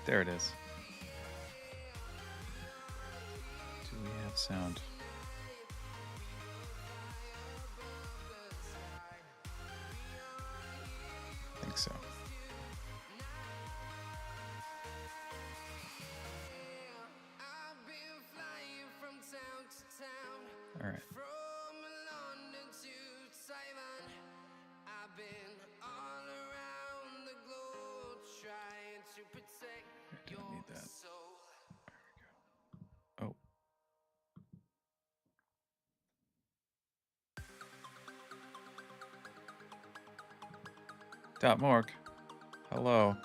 There it is. Do we have sound? I think so. All right. I don't need that. There we go. Oh. Morg. Hello.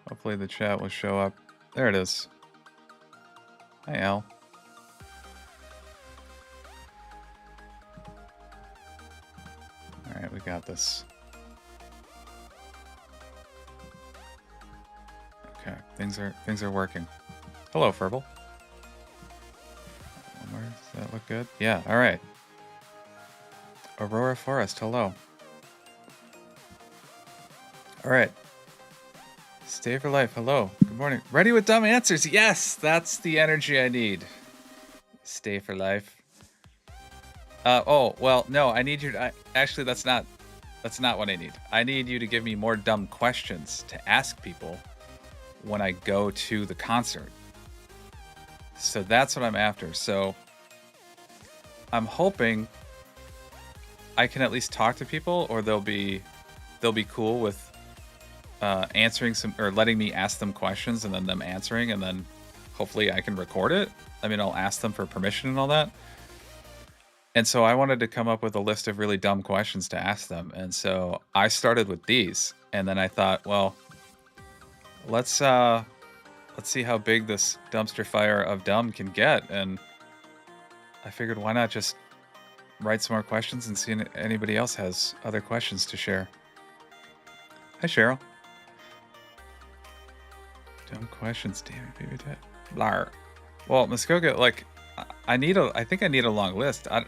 Hopefully the chat will show up. There it is. Hi, Al. All right, we got this. Okay, things are working. Hello, Furble. One more. Does that look good? Yeah. All right. Aurora Forest. Hello. All right. Stay for life. Hello. Good morning. Ready with dumb answers. Yes, that's the energy I need. Stay for life. Oh well, no. I need you to. Actually, that's not what I need. I need you to give me more dumb questions to ask people when I go to the concert. So that's what I'm after. So I'm hoping I can at least talk to people, or they'll be cool with answering some, or letting me ask them questions and then them answering, and then hopefully I can record it. I mean, I'll ask them for permission and all that. And so I wanted to come up with a list of really dumb questions to ask them. And so I started with these, and then I thought, well, let's see how big this dumpster fire of dumb can get. And I figured, why not just write some more questions and see if anybody else has other questions to share. Hi, Cheryl. Dumb questions, damn it, baby dad. Blar. Well, Muskoka, like, I think I need a long list. I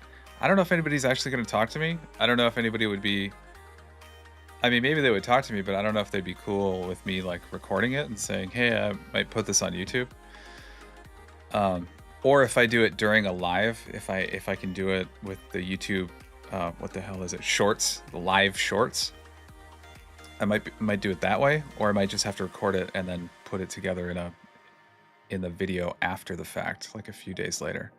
don't know if anybody's actually going to talk to me. I don't know if anybody would be. I mean, maybe they would talk to me, but I don't know if they'd be cool with me like recording it and saying, "Hey, I might put this on YouTube." Or if I do it during a live, if I can do it with the YouTube, what the hell is it? Shorts, the live shorts. I might do it that way, or I might just have to record it and then put it together in the video after the fact, like a few days later.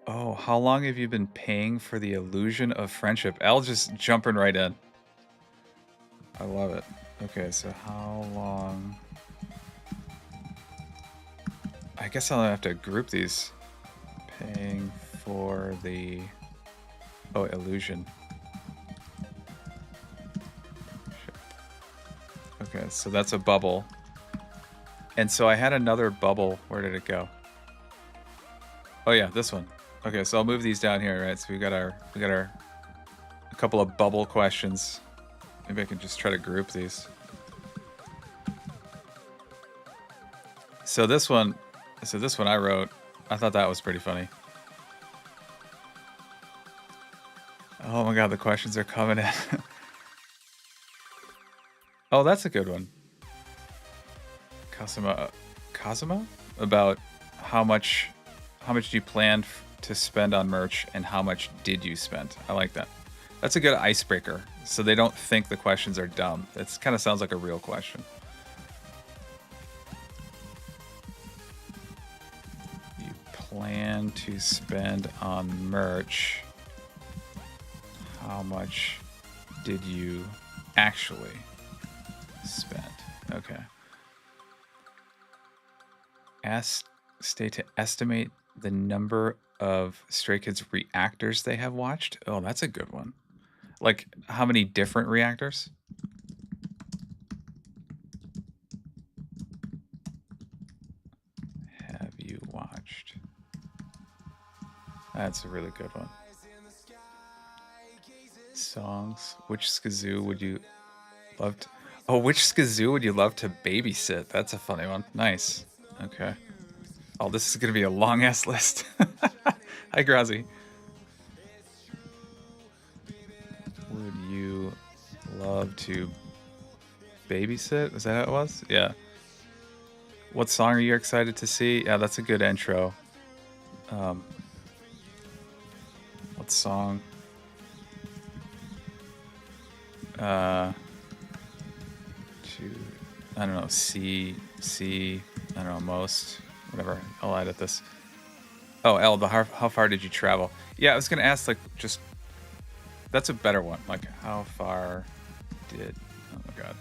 Oh, how long have you been paying for the illusion of friendship? Al just jumping right in. I love it. Okay, so how long? I guess I'll have to group these. Paying for the illusion. Okay, so that's a bubble. And so I had another bubble. Where did it go? Oh yeah, this one. Okay, so I'll move these down here, right? So we got our a couple of bubble questions. Maybe I can just try to group these. So this one I wrote. I thought that was pretty funny. Oh my god, the questions are coming in. Oh, that's a good one. Kazuma? About how much do you plan to spend on merch, and how much did you spend? I like that. That's a good icebreaker, so they don't think the questions are dumb. It kind of sounds like a real question. You plan to spend on merch. How much did you actually spend? Okay. Stay to estimate the number of Stray Kids reactors they have watched. Oh, that's a good one. Like, how many different reactors? Have you watched? That's a really good one. Songs. Which Skazoo would you love to... Oh, which Skazoo would you love to babysit? That's a funny one. Nice. Okay. Oh, this is going to be a long-ass list. Hi, Grazi. Would you love to babysit. Was that how it was? Yeah. What song are you excited to see? Yeah, that's a good intro. What song? To I don't know. C. I don't know. Most. Whatever. I'll edit this. Oh, L. How far did you travel? Yeah, I was gonna ask like just. That's a better one. Like how far did? Oh my god.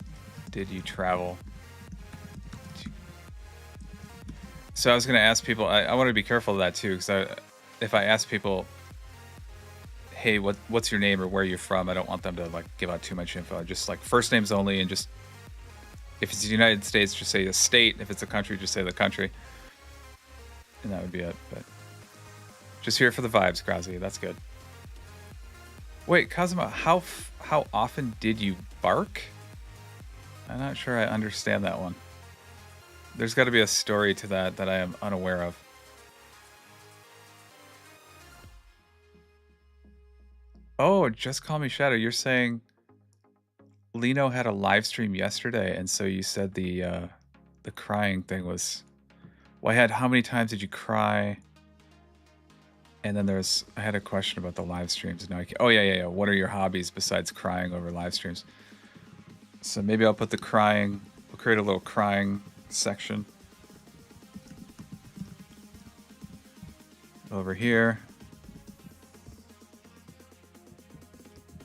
Did you travel? So I was going to ask people, I want to be careful of that too, because if I ask people, hey, what's your name or where you're from, I don't want them to like give out too much info. Just like first names only, and just if it's the United States, just say the state. If it's a country, just say the country, and that would be it. But just here for the vibes, Grazi. That's good. Wait, Kazuma, how often did you bark? I'm not sure I understand that one. There's got to be a story to that I am unaware of. Oh, just call me Shadow. You're saying Lino had a live stream yesterday, and so you said the crying thing was. Well, how many times did you cry? And then I had a question about the live streams. No, oh yeah. What are your hobbies besides crying over live streams? So maybe I'll put the crying. We'll create a little crying section over here.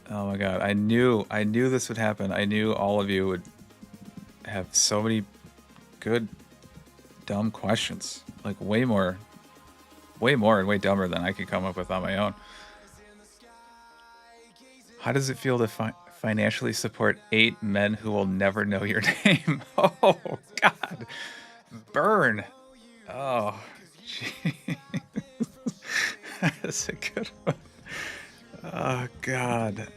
Oh my god, I knew this would happen. I knew all of you would have so many good dumb questions, like way more and way dumber than I could come up with on my own. How does it feel to financially support 8 men who will never know your name? Oh god, burn. Oh gee. That's a good one. Oh god.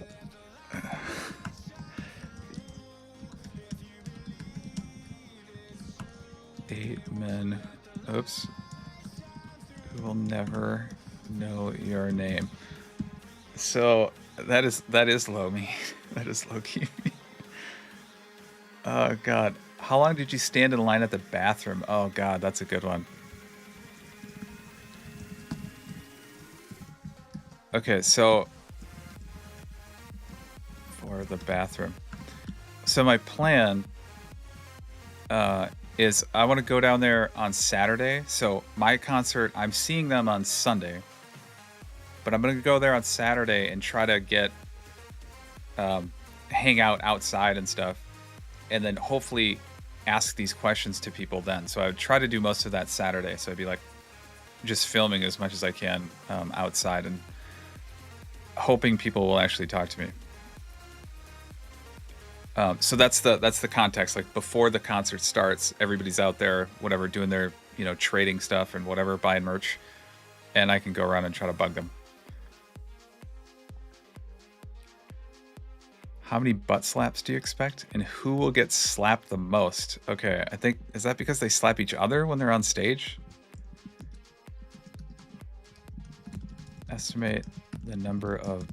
8 men, oops, who will never know your name. So that is low me. That is low key me. Oh god. How long did you stand in line at the bathroom? Oh god, that's a good one. Okay, so for the bathroom. So my plan is I want to go down there on Saturday. So my concert, I'm seeing them on Sunday. But I'm going to go there on Saturday and try to get hang out outside and stuff. And then hopefully ask these questions to people then. So I would try to do most of that Saturday. So I'd be like just filming as much as I can outside and hoping people will actually talk to me. So that's the context. Like before the concert starts, everybody's out there, whatever, doing their, trading stuff and whatever, buying merch. And I can go around and try to bug them. How many butt slaps do you expect? And who will get slapped the most? Okay, I think, is that because they slap each other when they're on stage? Estimate the number of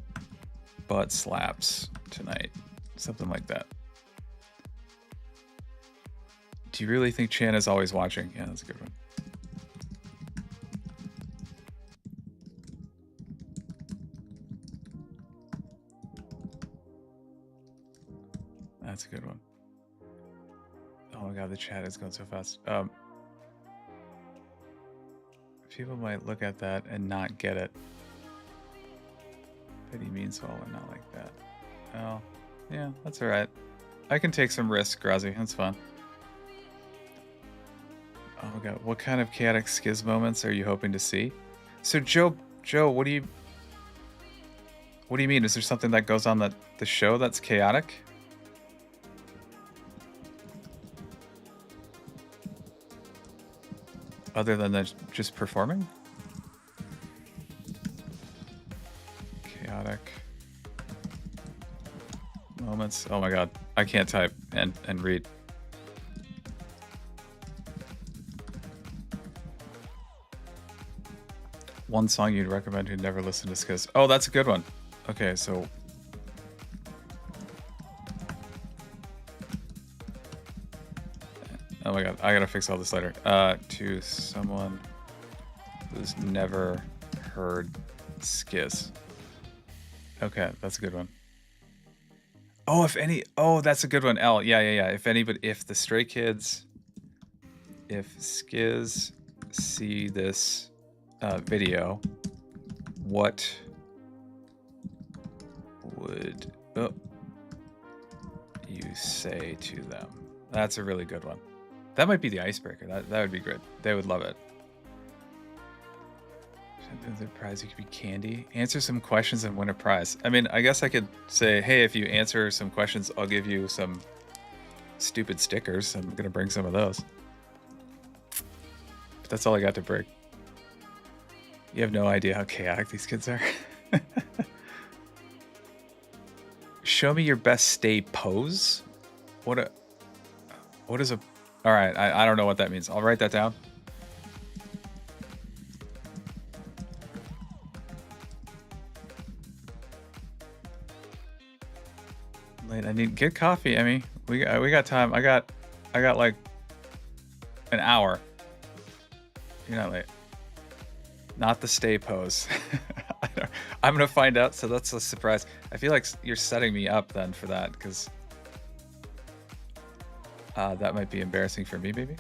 butt slaps tonight. Something like that. Do you really think Chan is always watching? Yeah, that's a good one. That's a good one. Oh my god, the chat is going so fast. People might look at that and not get it. But he means well and not like that. Oh, yeah, that's alright. I can take some risks, Grazi. That's fun. Oh my god, what kind of chaotic skiz moments are you hoping to see? So Joe, what do you mean? Is there something that goes on the show that's chaotic? Other than just performing? Chaotic moments. Oh my god, I can't type and read. One song you'd recommend who'd never listen to Skiz. Oh, that's a good one. Okay, so Oh my god, I gotta fix all this later. To someone who's never heard Skiz. Okay, that's a good one. Oh, that's a good one. L. Yeah. If the Stray Kids, if Skiz see this video, what would you say to them? That's a really good one. That might be the icebreaker. That would be good. They would love it. The prize, you could be candy. Answer some questions and win a prize. I mean, I guess I could say, hey, if you answer some questions, I'll give you some stupid stickers. I'm gonna bring some of those. But that's all I got to bring. You have no idea how chaotic these kids are. Show me your best stay pose. What is a... All right, I don't know what that means. I'll write that down. Late. I need get coffee, Emmy. We got time. I got like an hour. You're not late. Not the stay pose. I'm gonna find out. So that's a surprise. I feel like you're setting me up then for that because that might be embarrassing for me, maybe.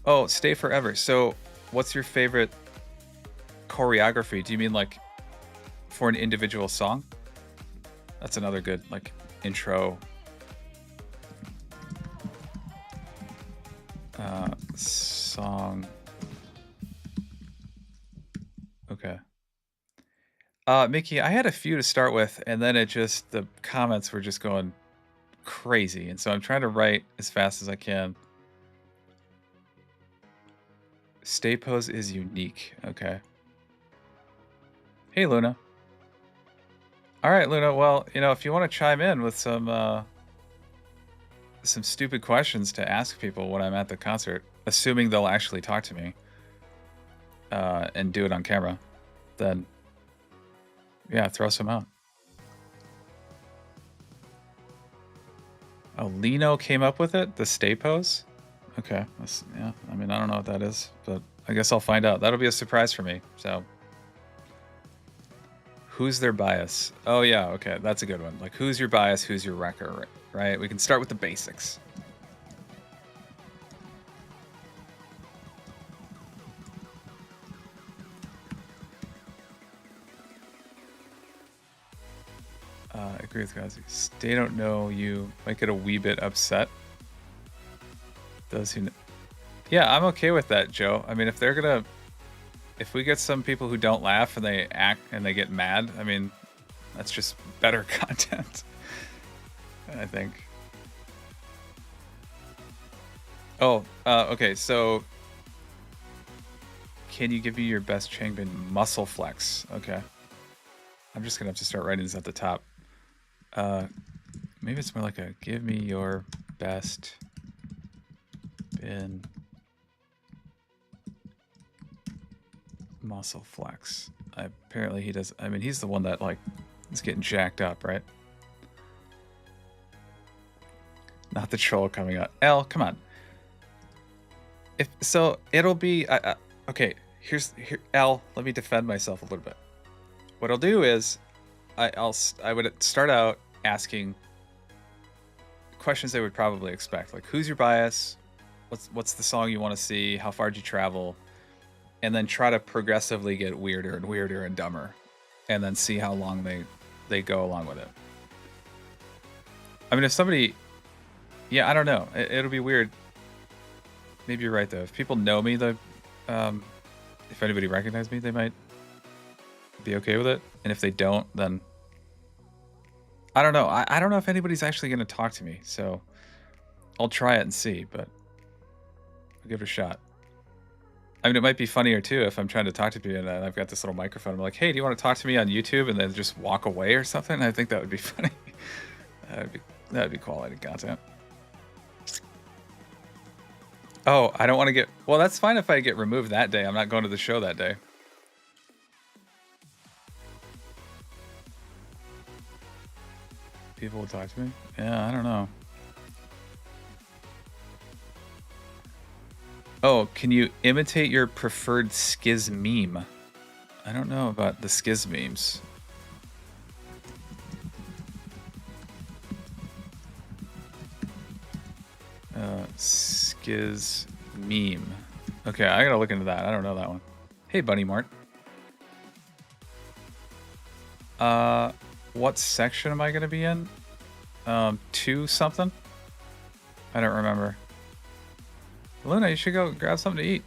Oh, stay forever. So, what's your favorite choreography? Do you mean like for an individual song? That's another good like intro song. Okay. Mickey, I had a few to start with, and then the comments were just going crazy, and so I'm trying to write as fast as I can. Stay pose is unique. Okay. Hey, Luna. All right, Luna. Well, if you want to chime in with some stupid questions to ask people when I'm at the concert, assuming they'll actually talk to me and do it on camera, then yeah, throw some out. Oh, Lino came up with it? The stay pose? Okay. Yeah, I mean, I don't know what that is, but I guess I'll find out. That'll be a surprise for me, so... Who's their bias? Oh, yeah, okay, that's a good one. Like, who's your bias, who's your wrecker, right? We can start with the basics. I agree with guys. They don't know you might get a wee bit upset. Those who know. Yeah, I'm okay with that, Joe. I mean, if we get some people who don't laugh and they act and they get mad, I mean, that's just better content, I think. Oh, okay, so can you give me your best Changbin muscle flex? Okay. I'm just gonna have to start writing this at the top. Maybe it's more like a give me your best bin muscle flex. Apparently he does. I mean, he's the one that like is getting jacked up, right? Not the troll coming out. L, come on. If so, it'll be okay. Here, L. Let me defend myself a little bit. What I'll do is, I would start out asking questions they would probably expect, like who's your bias, what's the song you want to see, how far did you travel, and then try to progressively get weirder and weirder and dumber, and then see how long they go along with it. I mean, if somebody, yeah, I don't know, it'll be weird. Maybe you're right though. If people know me, if anybody recognizes me, they might be okay with it, and if they don't, then I don't know. I don't know if anybody's actually going to talk to me, so I'll try it and see, but I'll give it a shot. I mean, it might be funnier too if I'm trying to talk to people and I've got this little microphone. I'm like, hey, do you want to talk to me on YouTube? And then just walk away or something. I think that would be funny. that would be quality content. Oh, I don't want to get... Well, that's fine if I get removed that day. I'm not going to the show that day. People will talk to me? Yeah, I don't know. Oh, can you imitate your preferred Skiz meme? I don't know about the Skiz memes. Skiz meme. Okay, I gotta look into that. I don't know that one. Hey, Bunny Mart. What section am I gonna be in? 2 something? I don't remember. Luna, you should go grab something to eat.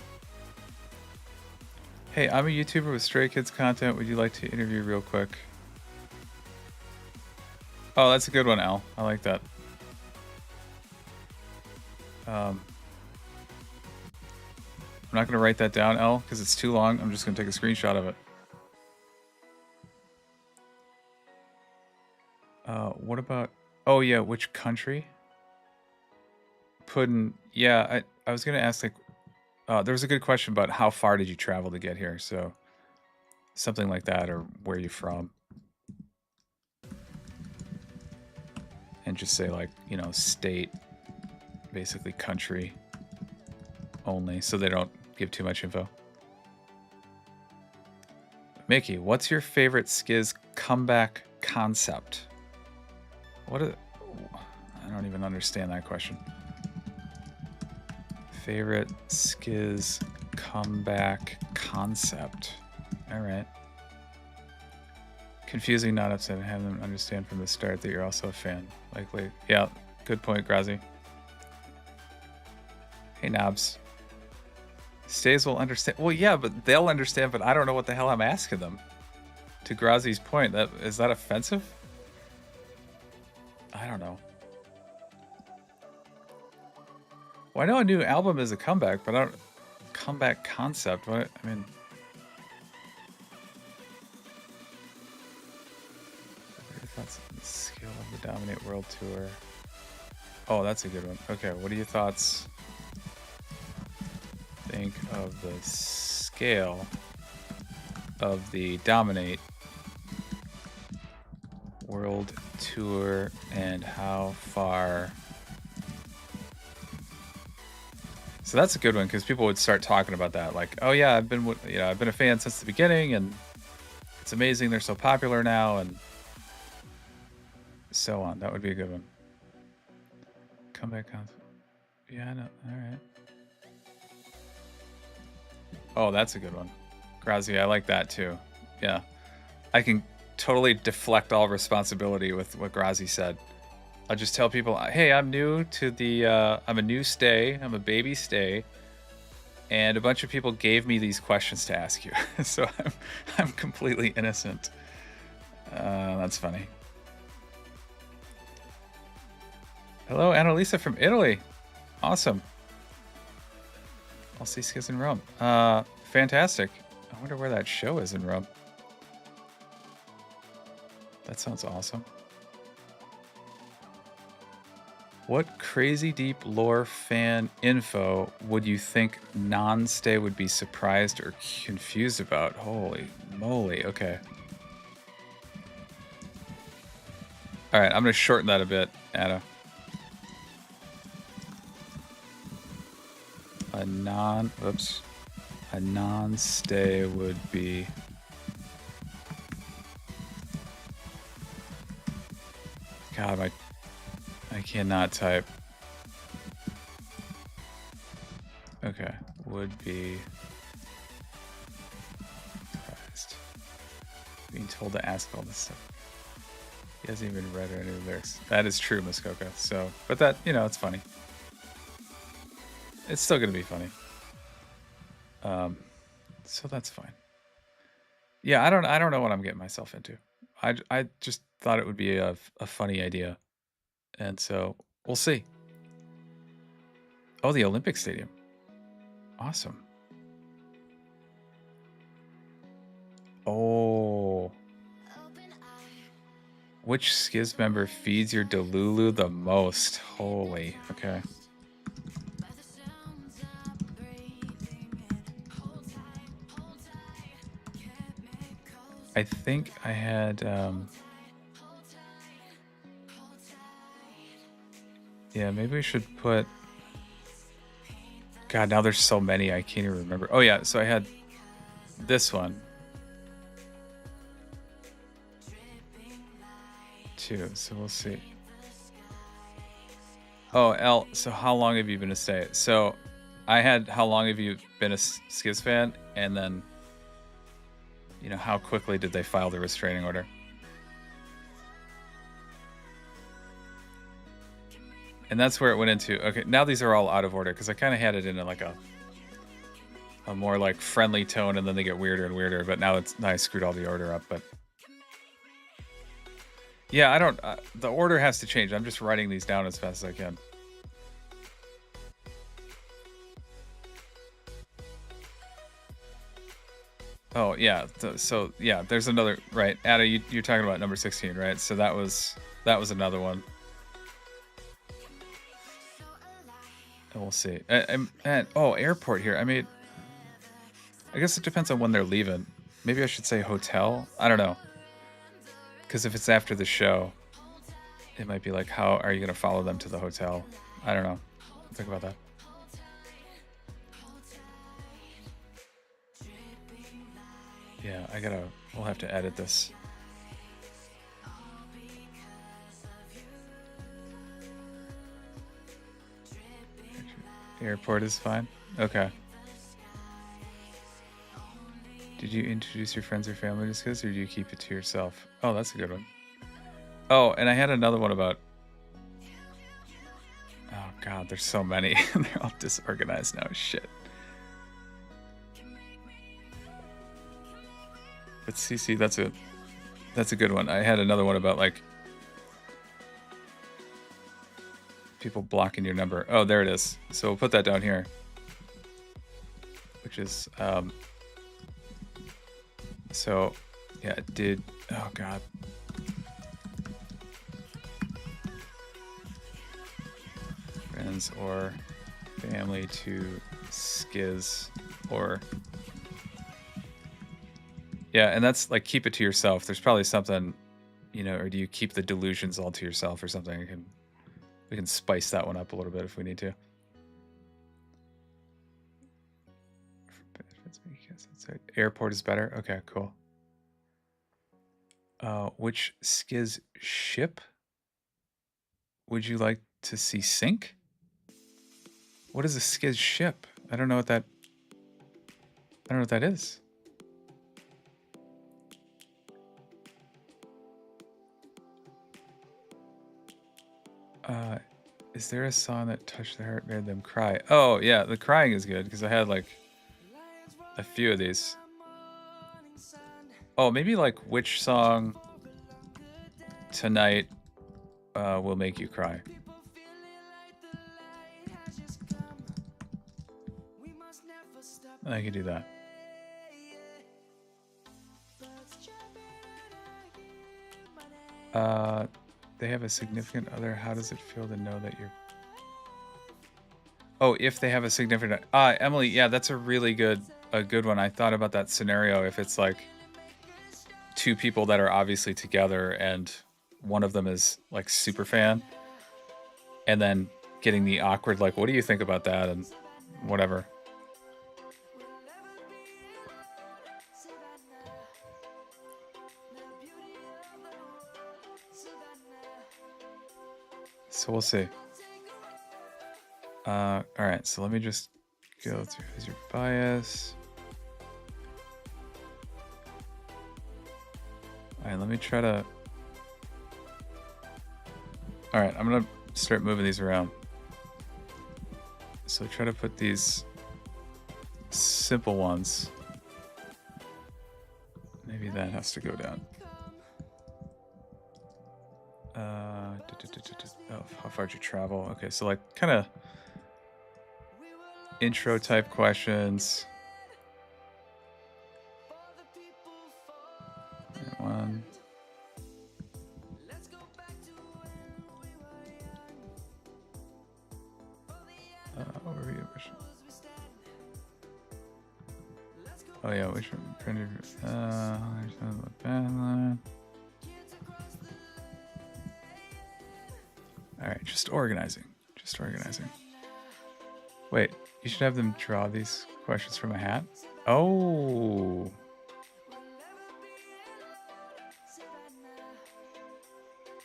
Hey, I'm a YouTuber with Stray Kids content. Would you like to interview real quick? Oh, that's a good one, Al. I like that. I'm not going to write that down, Al, because it's too long. I'm just going to take a screenshot of it. What about... Oh, yeah, which country? Puddin'. Yeah, I was going to ask, like... there was a good question about how far did you travel to get here, so... Something like that, or where are you from? And just say, like, you know, state, basically country only, so they don't give too much info. Mickey, what's your favorite Skiz comeback concept? What is... I don't even understand that question. Favorite Skiz comeback concept. All right. Confusing, not upset. Have them understand from the start that you're also a fan. Likely. Yeah, good point, Grazi. Hey, Knobs. Stays will understand. Well, yeah, but they'll understand, but I don't know what the hell I'm asking them. To Grazi's point, is that offensive? I don't know. Well, I know a new album is a comeback, but I don't... Comeback concept, what? I mean... That's the scale of the Dominate World Tour. Oh, that's a good one. Okay, what are your thoughts? Think of the scale of the Dominate World Tour and how far... So that's a good one, because people would start talking about that, like, oh yeah, I've been a fan since the beginning, and it's amazing they're so popular now, and so on. That would be a good one. Comeback concept. Yeah, I know. All right. Oh, that's a good one. Grazi, I like that too. Yeah. I can totally deflect all responsibility with what Grazi said. I'll just tell people, hey, I'm new to the, I'm a new stay. I'm a baby stay. And a bunch of people gave me these questions to ask you. So I'm completely innocent. That's funny. Hello, Annalisa from Italy. Awesome. I'll see Skiz in Rome. Fantastic. I wonder where that show is in Rome. That sounds awesome. What crazy deep lore fan info would you think non-stay would be surprised or confused about? Holy moly, okay. All right, I'm gonna shorten that a bit, Anna. A non-stay would be... God, I cannot type. Okay, would be surprised. Being told to ask all this stuff. He hasn't even read any of the lyrics. That is true, Muskoka. So, but that, you know, it's funny. It's still gonna be funny. So that's fine. Yeah, I don't know what I'm getting myself into. I just thought it would be a funny idea. And so we'll see. Oh, the Olympic Stadium. Awesome. Oh. Which Skiz member feeds your Delulu the most? Holy. Okay. I think I had... Yeah, maybe we should put... God, now there's so many I can't even remember. Oh yeah, so I had this one too. So we'll see. Oh, L. So how long have you been a stay? So I had how long have you been a Skiz fan, and then how quickly did they file the restraining order? And that's where it went into. Okay, now these are all out of order because I kind of had it in like a more like friendly tone, and then they get weirder and weirder. But now I screwed all the order up. But yeah, I don't. The order has to change. I'm just writing these down as fast as I can. Oh yeah. So yeah, there's another right. Ada, you're talking about number 16, right? So that was another one. And we'll see. And airport here. I guess it depends on when they're leaving. Maybe I should say hotel. I don't know. Because if it's after the show, it might be like, how are you going to follow them to the hotel? I don't know. Think about that. Yeah, we'll have to edit this. Airport is fine? Okay. Did you introduce your friends or family to Skiz, or do you keep it to yourself? Oh, that's a good one. Oh, and I had another one about... Oh, God, there's so many. They're all disorganized now. Shit. But CC, that's a good one. I had another one about, like... people blocking your number. Oh, there it is. So we'll put that down here. Which is... So, yeah, oh God. Friends or family to Skiz or... Yeah, and that's like, keep it to yourself. There's probably something, or do you keep the delusions all to yourself or something? We can spice that one up a little bit if we need to. Airport is better. Okay, cool. Which Skiz ship would you like to see sink? What is a Skiz ship? I don't know what that is. Is there a song that touched the heart, made them cry? Oh yeah, the crying is good because I had like a few of these. Oh, maybe like which song tonight will make you cry? I could do that. They have a significant other. How does it feel to know that you're... Oh, if they have a significant... Emily, yeah, that's a good one. I thought about that scenario. If it's like two people that are obviously together and one of them is like super fan, and then getting the awkward, like, what do you think about that? And whatever. So we'll see. All right, so let me just go through. Who's your bias? All right, let me try to... All right, I'm gonna start moving these around. So try to put these simple ones. Maybe that has to go down. How far did you travel? Okay, so like kind of intro type questions. One. Overview. Oh yeah, which one printed? All right, just organizing. Wait, you should have them draw these questions from a hat? Oh.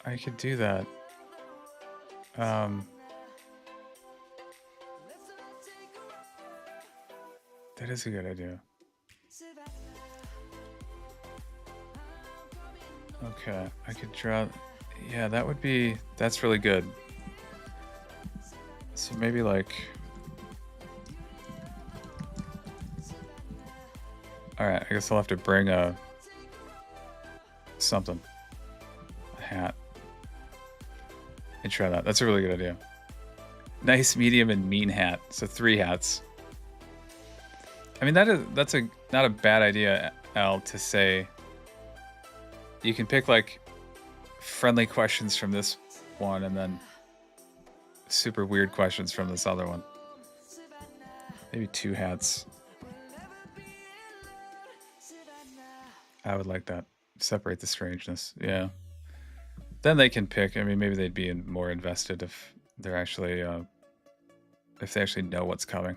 I could do that. That is a good idea. Okay, I could draw. Yeah, that would be. That's really good. So maybe like. All right, I guess I'll have to bring a something, a hat, and try that. That's a really good idea. Nice, medium, and mean hat. So 3 hats. I mean, that's not a bad idea, Al, to say. You can pick like friendly questions from this one and then super weird questions from this other one. Maybe 2 hats. I would like that. Separate the strangeness. Yeah. Then they can pick. I mean, maybe they'd be more invested if they're actually if they actually know what's coming.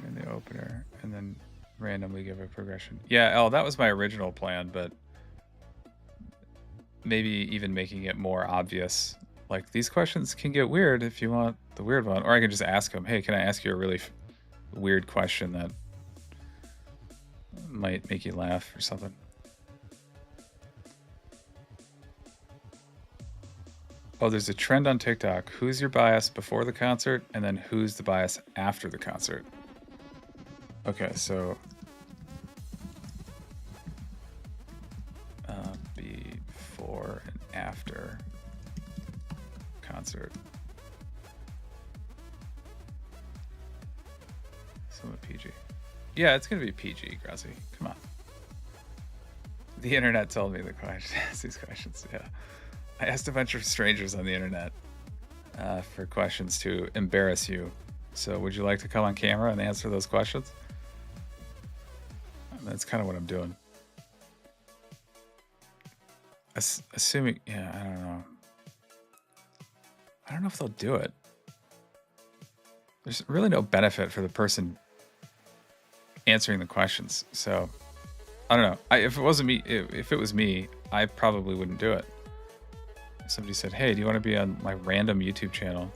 In the opener, and then randomly give a progression. Yeah, oh, that was my original plan, but maybe even making it more obvious. Like, these questions can get weird if you want the weird one. Or I can just ask them, hey, can I ask you a really weird question that might make you laugh or something? Oh, there's a trend on TikTok. Who's your bias before the concert? And then who's the bias after the concert? Okay, so before and after concert. Somewhat PG. Yeah, it's gonna be PG, Grassy. Come on. The internet told me the question. These questions. Yeah, I asked a bunch of strangers on the internet for questions to embarrass you. So, would you like to come on camera and answer those questions? That's kind of what I'm doing. Assuming, yeah, I don't know. I don't know if they'll do it. There's really no benefit for the person answering the questions. So, I don't know. If it wasn't me, if it was me, I probably wouldn't do it. Somebody said, "Hey, do you want to be on my random YouTube channel?"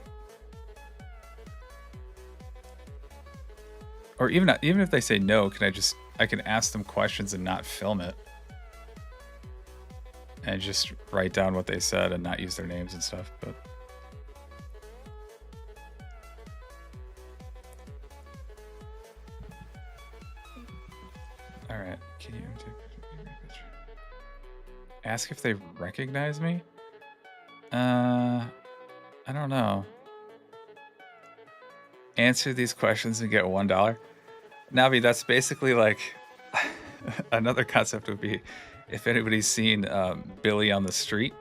Or even if they say no, I can ask them questions and not film it, and just write down what they said and not use their names and stuff. But all right, can you ask if they recognize me? I don't know. Answer these questions and get $1. Navi, that's basically like another concept would be if anybody's seen Billy on the Street.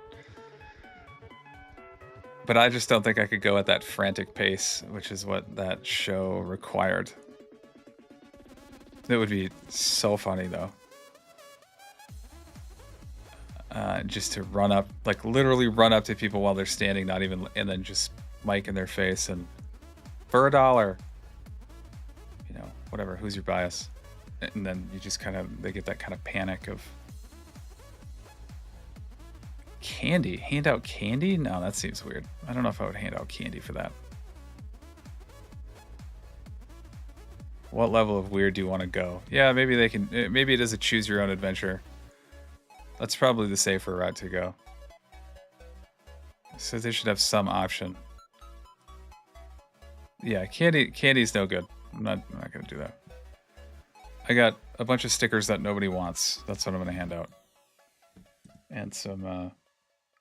But I just don't think I could go at that frantic pace, which is what that show required. It would be so funny though. Just to run up, like literally run up to people while they're standing, not even, and then just mic in their face and for $1, you know, whatever, who's your bias? And then you just they get that kind of panic of candy. Hand out candy? No, that seems weird. I don't know if I would hand out candy for that. What level of weird do you want to go? Yeah, maybe they can, maybe it is a choose your own adventure. That's probably the safer route to go. So they should have some option. Yeah, candy's no good. I'm not gonna do that. I got a bunch of stickers that nobody wants. That's what I'm gonna hand out. And some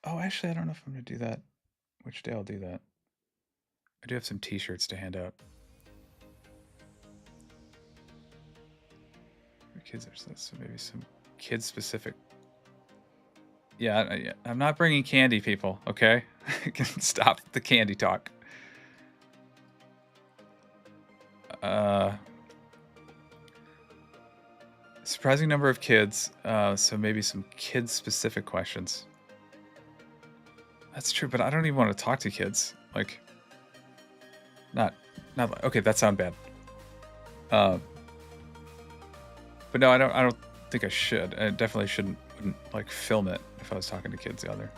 oh, actually I don't know if I'm gonna do that. Which day I'll do that. I do have some t-shirts to hand out. For kids, so maybe some kid specific. Yeah, I'm not bringing candy, people, okay? Stop the candy talk. Surprising number of kids, so maybe some kid-specific questions. That's true, but I don't even want to talk to kids. Like, not okay, that sounds bad. But no, I don't think I should. I definitely wouldn't like film it if I was talking to kids either.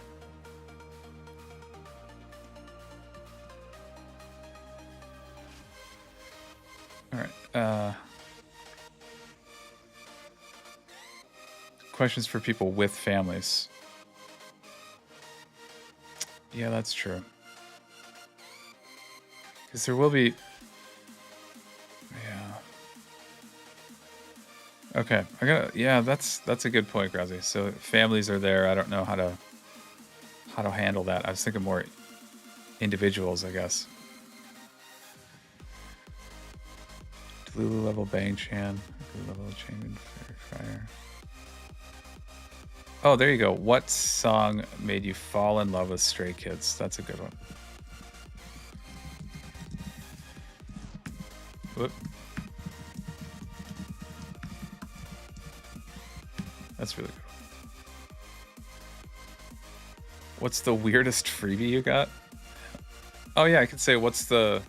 All right. Questions for people with families. Yeah, that's true. Because there will be. Yeah. Okay. Yeah, that's a good point, Grazi. So families are there. I don't know how to handle that. I was thinking more individuals, I guess. Delulu level Bang Chan. Level Chain Fire. Oh, there you go. What song made you fall in love with Stray Kids? That's a good one. Whoop. That's really cool. What's the weirdest freebie you got? Oh yeah, I could say what's the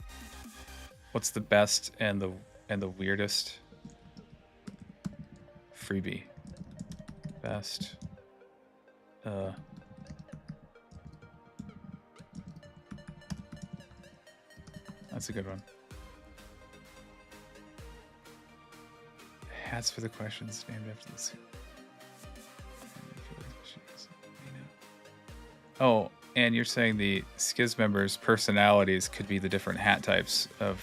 best and the weirdest freebie. Best. That's a good one. Hats for the questions named after the suit. Oh, and you're saying the Skiz members' personalities could be the different hat types of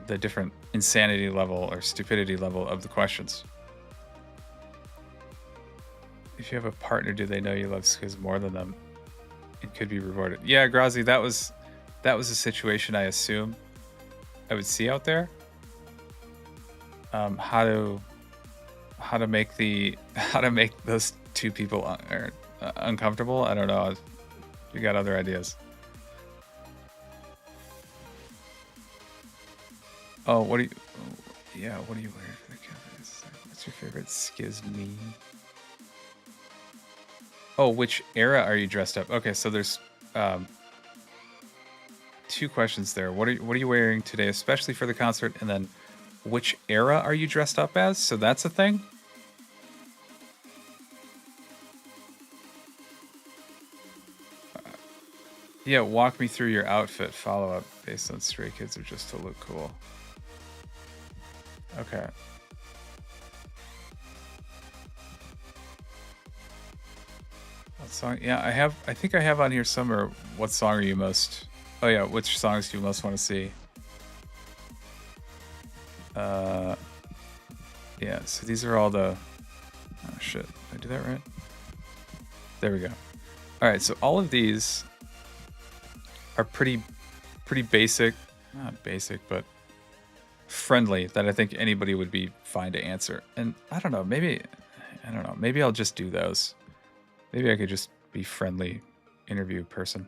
the different insanity level or stupidity level of the questions. If you have a partner, do they know you love Skiz more than them? It could be rewarded. Yeah, Grazi, that was a situation I assume I would see out there. How to make those two people uncomfortable. I don't know. You got other ideas? Oh, what do you? Yeah, what do you wear for the covers? What's your favorite Skiz meme? Oh, which era are you dressed up? Okay, so there's two questions there. What are you wearing today, especially for the concert? And then, which era are you dressed up as? So that's a thing. Yeah, walk me through your outfit follow-up based on Stray Kids or just to look cool. Okay. What song? Yeah, I think I have on here somewhere. What song are you most? Oh yeah, which songs do you most want to see? Yeah. So these are all the. Oh shit! Did I do that right? There we go. All right. So all of these are pretty basic. Not basic, but friendly. That I think anybody would be fine to answer. And I don't know. Maybe I'll just do those. Maybe I could just be friendly interview person.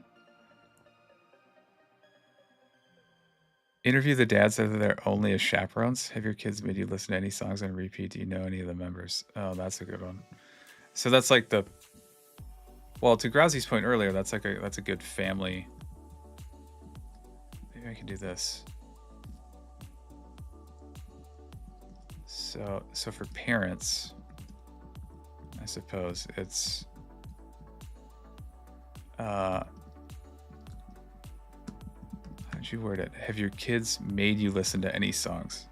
Interview the dads that are there only as chaperones. Have your kids made you listen to any songs on repeat? Do you know any of the members? Oh, that's a good one. So that's like well, to Grazi's point earlier, that's a good family. Maybe I can do this. So for parents, I suppose it's how'd you word it? Have your kids made you listen to any songs?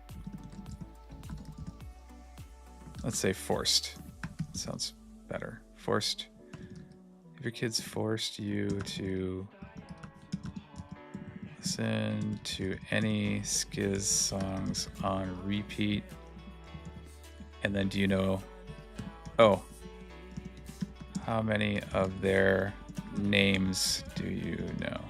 Let's say forced. Sounds better. Forced. Have your kids forced you to listen to any Skiz songs on repeat? And then do you know? Oh, how many of their names do you know?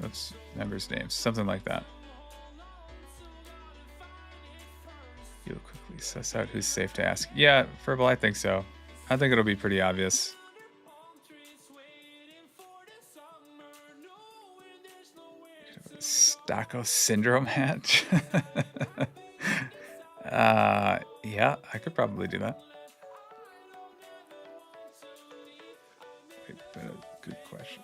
Oops, members' names, something like that. You'll quickly suss out who's safe to ask. Yeah, Verbal, I think so. I think it'll be pretty obvious. Stocko syndrome hat. Yeah, I could probably do that. Wait, but a good question.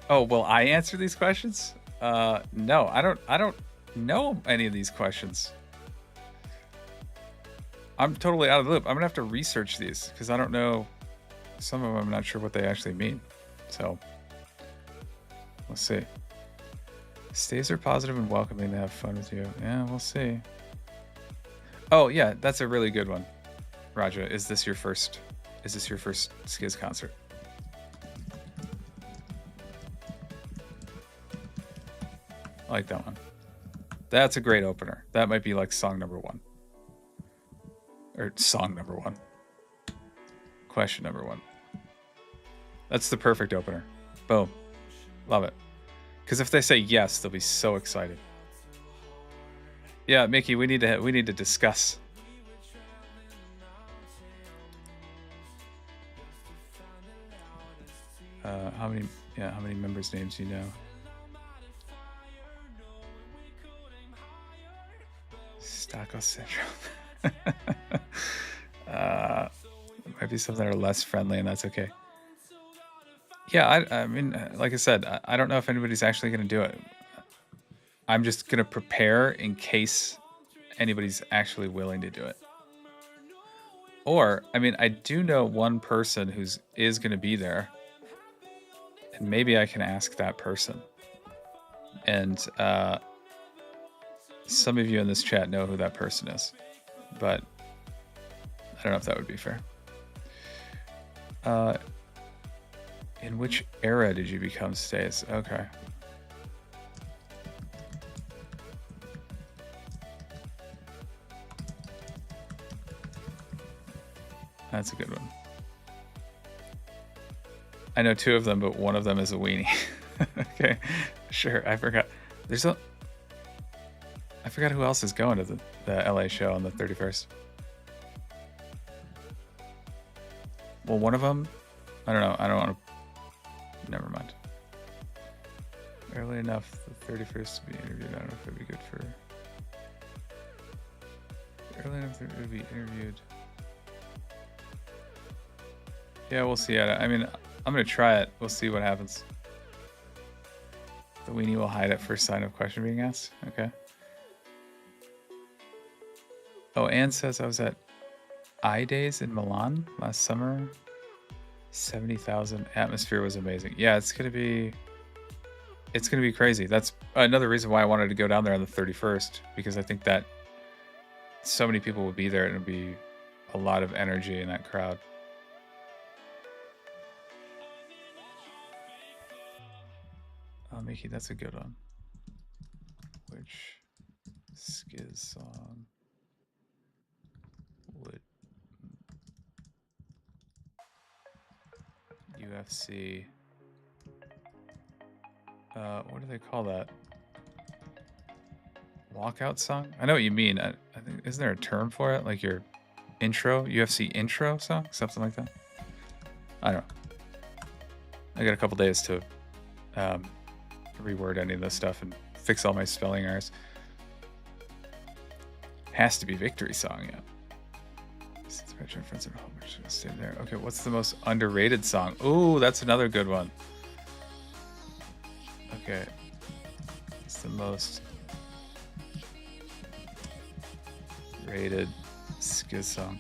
Will I answer these questions? No, I don't know any of these questions. I'm totally out of the loop. I'm gonna have to research these because I don't know. Some of them I'm not sure what they actually mean. So let's see. Stays are positive and welcoming to have fun with you. Yeah, we'll see. Oh yeah, that's a really good one. Raja, is this your first Skiz concert? I like that one. That's a great opener. That might be like song number 1. Or song number 1. Question number 1. That's the perfect opener. Boom. Love it. Because if they say yes, they'll be so excited. Yeah, Mickey, we need to discuss. How many members' names do you know? Stocko syndrome. Might be some that are less friendly, and that's okay. Yeah, I mean, like I said, I don't know if anybody's actually going to do it. I'm just going to prepare in case anybody's actually willing to do it. Or, I mean, I do know one person is going to be there, and maybe I can ask that person. And some of you in this chat know who that person is, but I don't know if that would be fair. In which era did you become Stays? Okay. That's a good one. I know 2 of them, but one of them is a weenie. Okay, sure. I forgot. I forgot who else is going to the LA show on the 31st. Well, one of them, I don't know. I don't want to. Never mind. Early enough, the 31st to be interviewed. I don't know if it'd be good for. Early enough to be interviewed. Yeah, we'll see. I mean, I'm gonna try it. We'll see what happens. The weenie will hide at first sign of question being asked. Okay. Oh, Anne says I was at iDays in Milan last summer. 70,000. Atmosphere was amazing. Yeah, it's gonna be crazy. That's another reason why I wanted to go down there on the 31st, because I think that so many people will be there and it'll be a lot of energy in that crowd. Oh, Mickey, that's a good one. Which Skiz song would UFC? What do they call that? Walkout song? I know what you mean. I think, isn't there a term for it? Like your intro, UFC intro song, something like that. I don't know. I got a couple days to reword any of this stuff and fix all my spelling errors. Has to be victory song, yeah. Since my friends at home, I should stay there. Okay, what's the most underrated song? Ooh, that's another good one. Okay, it's the most rated Skiz song.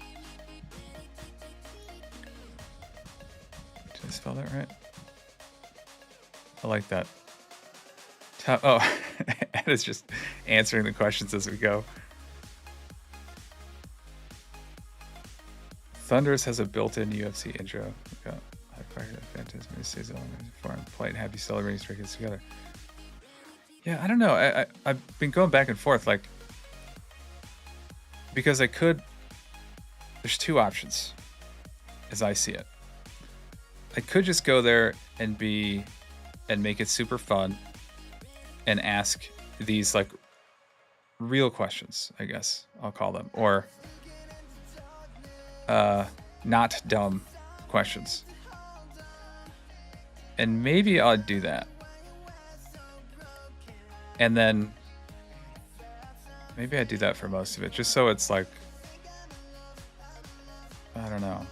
Did I spell that right? I like that. Oh, Ed is just answering the questions as we go. Thunderous has a built-in UFC intro. We've got Phantasm, stays on foreign polite and happy celebrating Stray Kids together. Yeah, I don't know. I've been going back and forth, like, because I could. There's 2 options, as I see it. I could just go there and make it super fun, and ask these like real questions, I guess I'll call them, or not dumb questions. And maybe I'll do that. And then Maybe I do that for most of it, just so it's like, I don't know.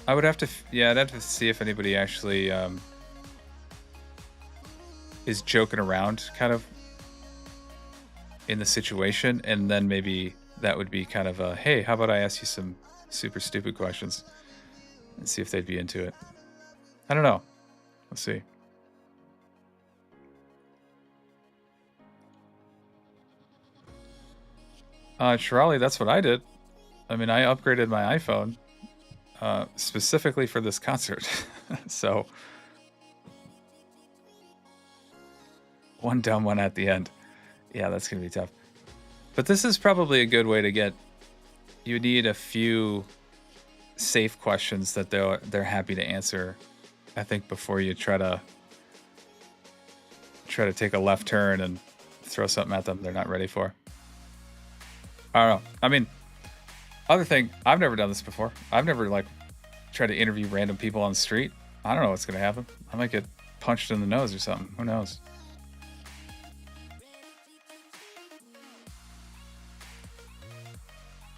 I would have to, yeah, I'd have to see if anybody actually is joking around kind of in the situation, and then maybe that would be kind of a, hey, how about I ask you some super stupid questions and see if they'd be into it. I don't know. Let's see. Shirali, that's what I did. I mean, I upgraded my iPhone specifically for this concert. So one down, one at the end. Yeah, that's going to be tough. But this is probably a good way to get, you need a few safe questions that they're happy to answer, I think, before you try to take a left turn and throw something at them they're not ready for. I don't know. I mean, other thing, I've never done this before. I've never like tried to interview random people on the street. I don't know what's gonna happen. I might get punched in the nose or something. Who knows?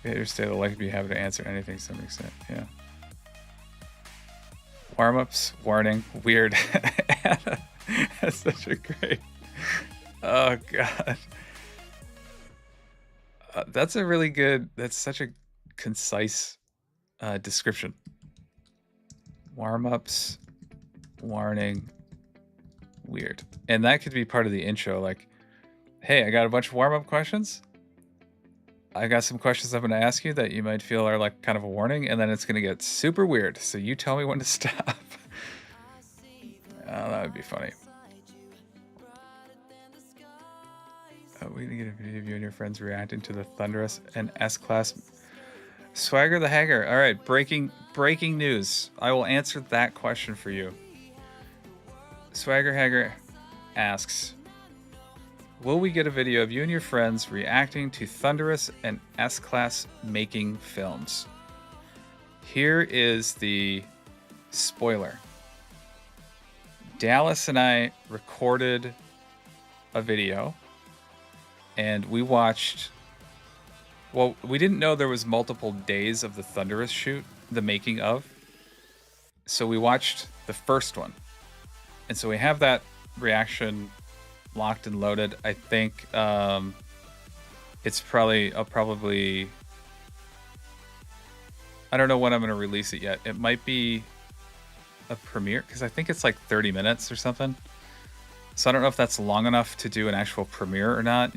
Your state of life be happy to answer anything to some extent. Yeah. Warm-ups, warning, weird. That's such a great. Oh god. That's a really good. That's such a concise description. Warm-ups, warning, weird. And that could be part of the intro. Like, hey, I got a bunch of warm-up questions. I got some questions I'm going to ask you that you might feel are like kind of a warning, and then it's going to get super weird. So you tell me when to stop. Oh, that would be funny. We're going to get a video of you and your friends reacting to the Thunderous and S-Class. Swagger the Hager. All right, breaking news. I will answer that question for you. Swagger Hager asks, will we get a video of you and your friends reacting to Thunderous and S-Class making films? Here is the spoiler. Dallas and I recorded a video, and we watched, well, we didn't know there was multiple days of the Thunderous shoot, the making of. So we watched the first one. And so we have that reaction locked and loaded. I think it's probably, I don't know when I'm going to release it yet. It might be a premiere, because I think it's like 30 minutes or something. So I don't know if that's long enough to do an actual premiere or not.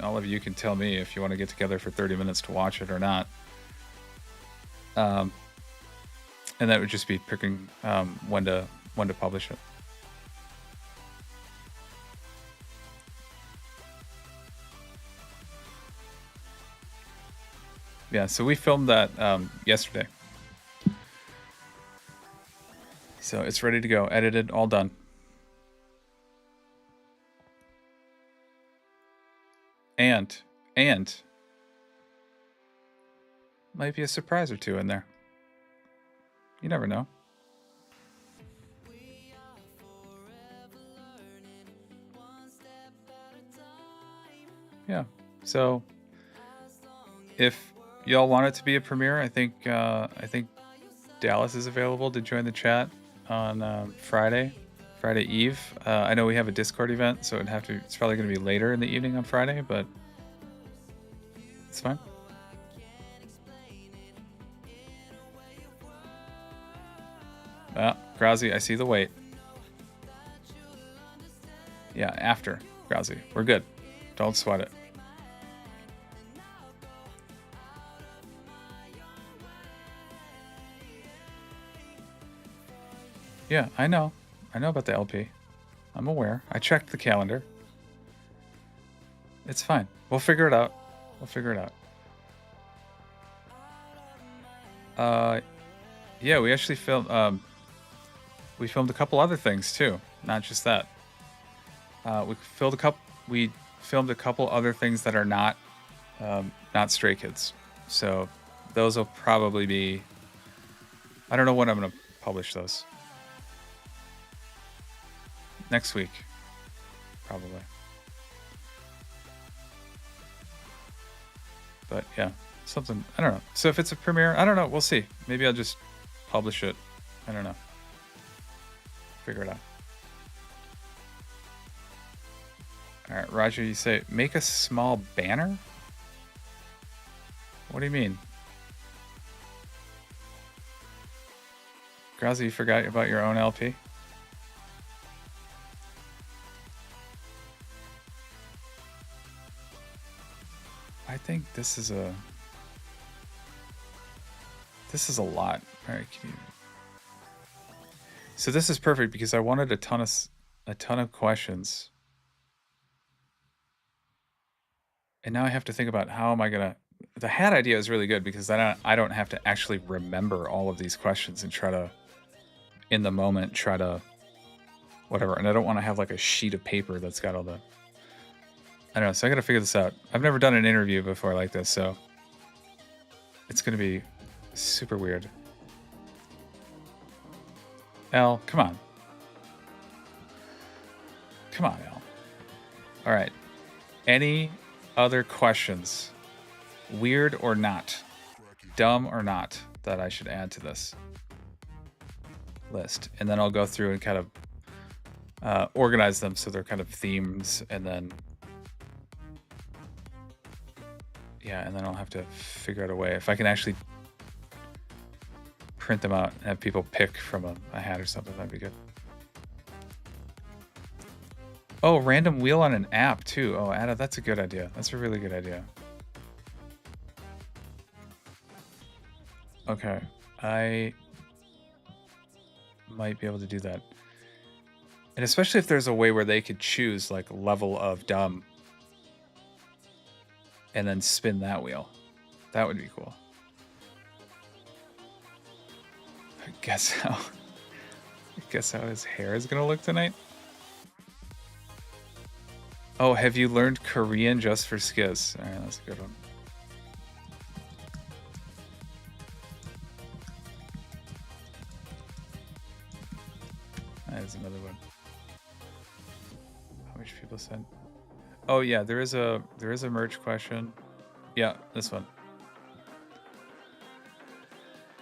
All of you can tell me if you want to get together for 30 minutes to watch it or not. And that would just be picking when to publish it. Yeah, so we filmed that yesterday. So it's ready to go, edited, all done. And might be a surprise or two in there. You never know. Yeah. So if y'all want it to be a premiere, I think Dallas is available to join the chat on Friday Eve. I know we have a Discord event, so it's probably going to be later in the evening on Friday, but it's fine. Grozzy, I see the wait. Yeah, after Grozzy. We're good. Don't sweat it. Yeah, I know. I know about the LP. I'm aware. I checked the calendar. It's fine. We'll figure it out. Yeah, we actually filmed. We filmed a couple other things too, not just that. We filmed a couple other things that are not Stray Kids. So those will probably be. I don't know when I'm gonna publish those. Next week, probably. But yeah, something, I don't know. So if it's a premiere, I don't know. We'll see. Maybe I'll just publish it. I don't know. Figure it out. All right, Roger, you say, make a small banner? What do you mean? Growzy, you forgot about your own LP? I think this is a lot. All right, can you... So this is perfect because I wanted a ton of questions. And now I have to think about how am I gonna... The hat idea is really good because I don't have to actually remember all of these questions and try to, in the moment, try to whatever. And I don't want to have like a sheet of paper that's got all the... I don't know, so I gotta figure this out. I've never done an interview before like this, so it's gonna be super weird. Al, come on. Come on, Al. All right. Any other questions? Weird or not? Dumb or not that I should add to this list? And then I'll go through and kind of organize them so they're kind of themes, and then yeah, and then I'll have to figure out a way if I can actually print them out and have people pick from a hat or something. That'd be good. Oh, random wheel on an app too. Oh, Ada, that's a good idea. That's a really good idea. Okay, I might be able to do that. And especially if there's a way where they could choose like level of dumb and then spin that wheel. That would be cool. Guess how his hair is gonna look tonight. Oh, have you learned Korean just for Skiz? All right, that's a good one. That is another one. How much people said? Oh yeah, there is a merch question. Yeah, this one.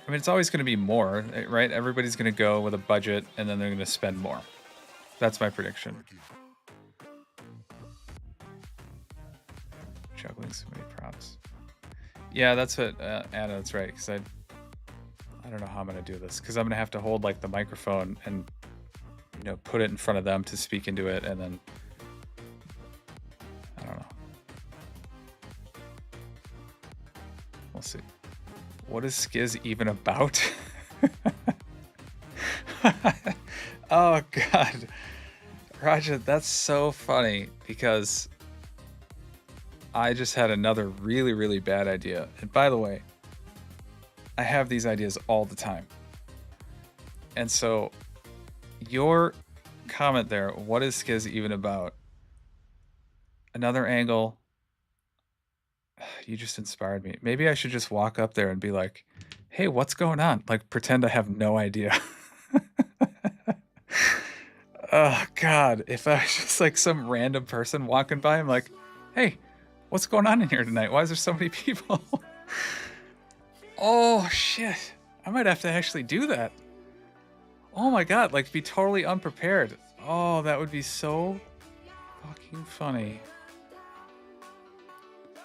I mean, it's always going to be more, right? Everybody's going to go with a budget, and then they're going to spend more. That's my prediction. Juggling so many props. Yeah, that's what, Anna, that's right. Because I don't know how I'm going to do this. Because I'm going to have to hold like the microphone and, you know, put it in front of them to speak into it, and then I don't know. We'll see. What is Skiz even about? Oh God, Raja, that's so funny because I just had another really, really bad idea. And by the way, I have these ideas all the time. And so your comment there, what is Skiz even about? Another angle. You just inspired me. Maybe I should just walk up there and be like, hey, what's going on? Like, pretend I have no idea. Oh, God. If I was just like some random person walking by, I'm like, hey, what's going on in here tonight? Why is there so many people? Oh, shit. I might have to actually do that. Oh, my God. Like, be totally unprepared. Oh, that would be so fucking funny.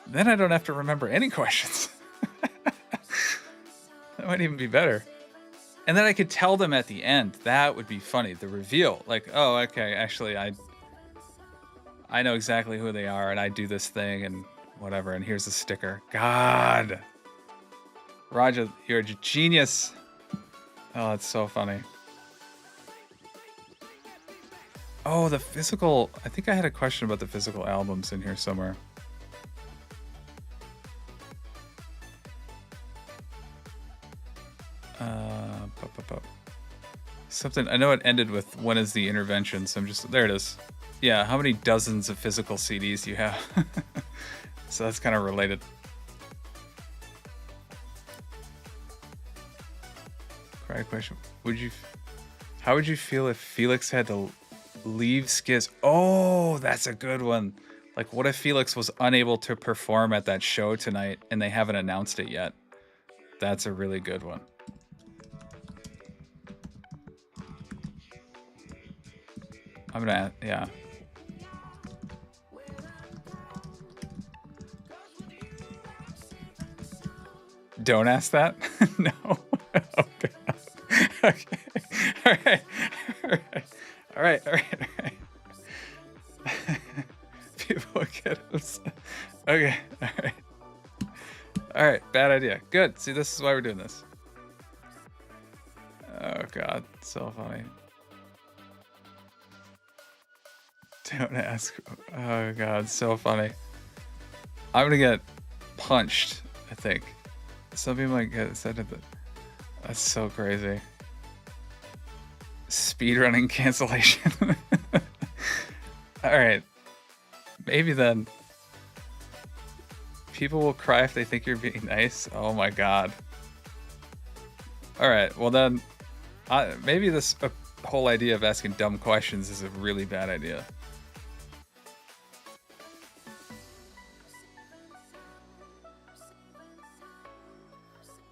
Then I don't have to remember any questions. That might even be better. And then I could tell them at the end. That would be funny. The reveal. Like, oh, okay, actually, I know exactly who they are, and I do this thing, and whatever, and here's a sticker. God. Raja, you're a genius. Oh, it's so funny. Oh, the physical... I think I had a question about the physical albums in here somewhere. Something, I know it ended with when is the intervention, so I'm just, there it is. Yeah, how many dozens of physical CDs do you have? So that's kind of related. Correct question. How would you feel if Felix had to leave Skiz? Oh, that's a good one. Like, what if Felix was unable to perform at that show tonight and they haven't announced it yet? That's a really good one. I'm gonna, yeah. Don't ask that? No. Okay. Okay. All right. All right. All right. All right. All right. People get upset. Okay. All right. All right. Bad idea. Good. See, this is why we're doing this. Oh, God. So funny. Don't ask. Oh, God. So funny. I'm going to get punched, I think. Some people might get said that. That's so crazy. Speedrunning cancellation. All right. Maybe then. People will cry if they think you're being nice. Oh my God. All right. Well then, maybe this whole idea of asking dumb questions is a really bad idea.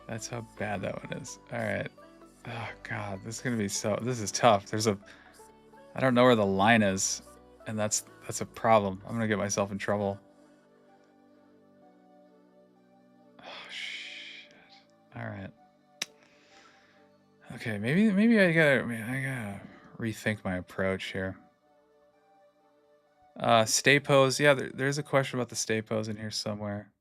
That's how bad that one is. All right. Oh God, this is gonna be so. This is tough. I don't know where the line is, and that's a problem. I'm gonna get myself in trouble. Oh shit. All right. Okay, maybe I gotta rethink my approach here. Stay pose. Yeah, there's a question about the stay pose in here somewhere.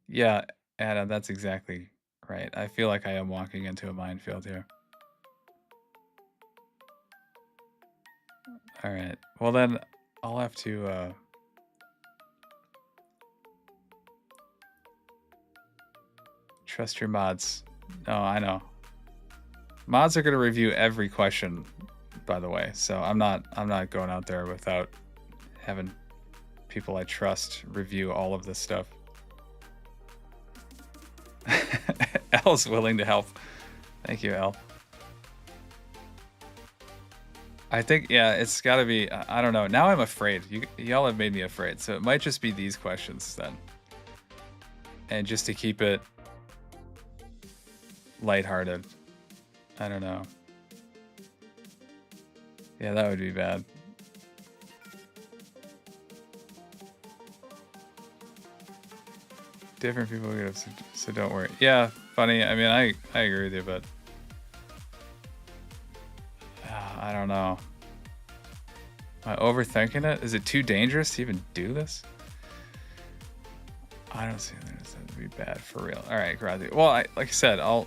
Yeah, Adam, that's exactly right. I feel like I am walking into a minefield here. All right. Well, then I'll have to trust your mods. No, I know. Mods are going to review every question, by the way. So I'm not going out there without having people I trust review all of this stuff. L's willing to help. Thank you, L. I think, yeah, it's got to be, I don't know. Now I'm afraid. Y'all have made me afraid. So it might just be these questions then. And just to keep it lighthearted. I don't know. Yeah, that would be bad. Different people get upset, so don't worry. Yeah, funny. I mean, I agree with you, but I don't know. Am I overthinking it? Is it too dangerous to even do this? I don't see that would be bad for real. All right, Grazi. Well, like I said, I'll.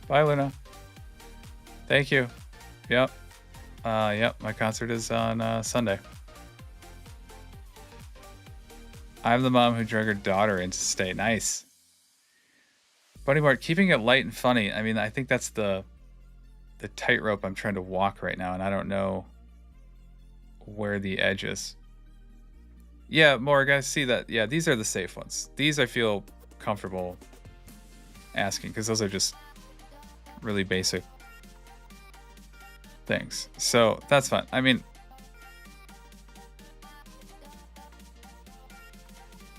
Bye, Luna. Thank you. Yep. Yep. My concert is on Sunday. I'm the mom who drug her daughter into stay. Nice. Bunny Mart, keeping it light and funny. I mean, I think that's the tightrope I'm trying to walk right now, and I don't know where the edge is. Yeah, more guys see that. Yeah, these are the safe ones. These I feel comfortable asking because those are just really basic things. So that's fine. I mean,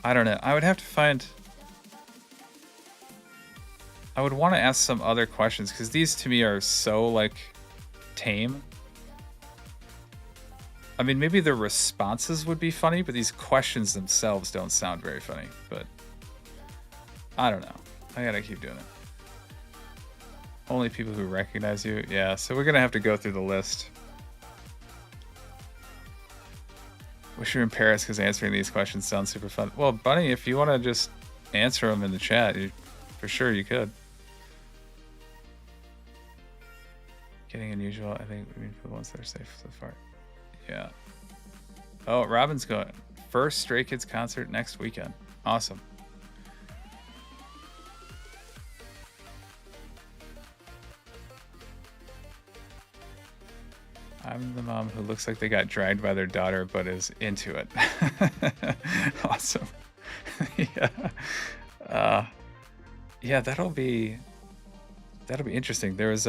I don't know. I would have to find. I would want to ask some other questions because these to me are so like tame. I mean, maybe the responses would be funny, but these questions themselves don't sound very funny. But I don't know. I gotta keep doing it. Only people who recognize you. Yeah, so we're gonna have to go through the list. Wish you were in Paris because answering these questions sounds super fun. Well, Bunny, if you want to just answer them in the chat, for sure you could. Getting unusual, I think, we mean for the ones that are safe so far. Yeah. Oh, Robin's going. First Stray Kids concert next weekend. Awesome. I'm the mom who looks like they got dragged by their daughter, but is into it. Awesome. Yeah. Yeah, that'll be interesting. There was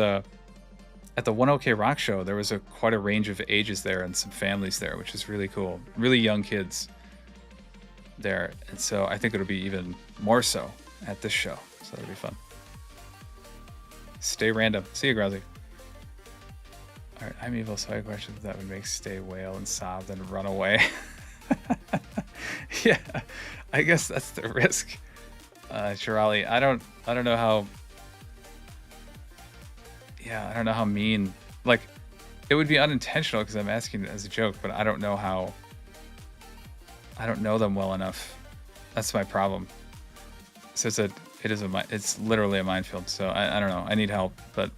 at the 1OK Rock Show, there was quite a range of ages there and some families there, which is really cool. Really young kids there. And so I think it'll be even more so at this show. So that'll be fun. Stay random. See you, Growsy. All right, I'm evil, so I have questions that would make Stay wail and sob, then run away. Yeah, I guess that's the risk. Shirali, I don't know how. Yeah, I don't know how mean. Like, it would be unintentional because I'm asking it as a joke, but I don't know how. I don't know them well enough. That's my problem. So it's literally a minefield. So I don't know. I need help, but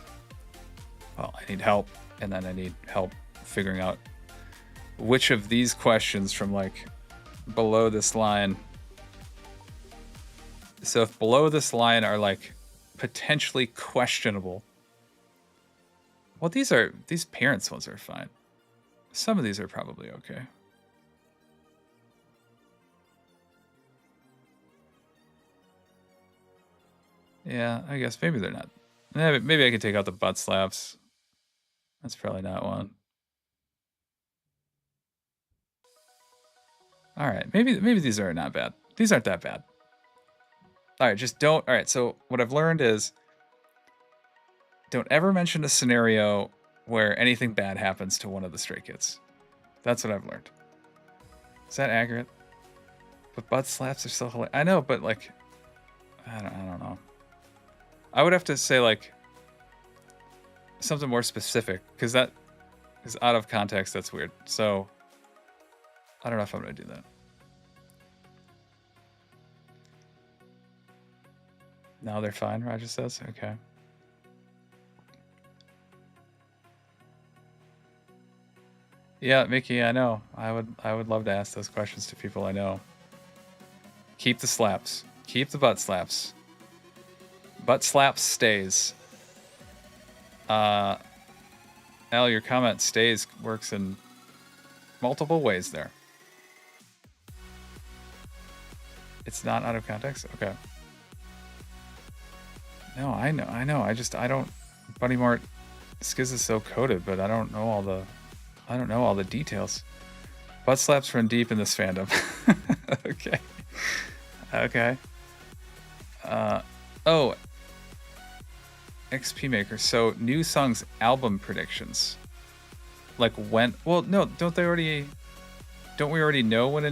well, I need help, and then I need help figuring out which of these questions from like below this line. So if below this line are like potentially questionable. Well, these parents ones are fine. Some of these are probably okay. Yeah, I guess maybe they're not. Maybe I could take out the butt slaps. That's probably not one. All right, maybe these are not bad. These aren't that bad. All right, just don't. All right, so what I've learned is don't ever mention a scenario where anything bad happens to one of the Stray Kids. That's what I've learned. Is that accurate? But butt slaps are still hilarious. I know, but like, I don't know. I would have to say like something more specific because that is out of context. That's weird. So I don't know if I'm gonna do that. No, they're fine. Roger says, okay. Yeah, Mickey, I know. I would love to ask those questions to people I know. Keep the slaps. Keep the butt slaps. Butt slaps stays. Al, your comment stays works in multiple ways there. It's not out of context? Okay. No, I know. I don't Bunny Mart Skiz is so coded, but I don't know all the details. Butt slaps run deep in this fandom. Okay. Okay. Oh. XP Maker. So new songs album predictions. Like when? Well, no. Don't we already know when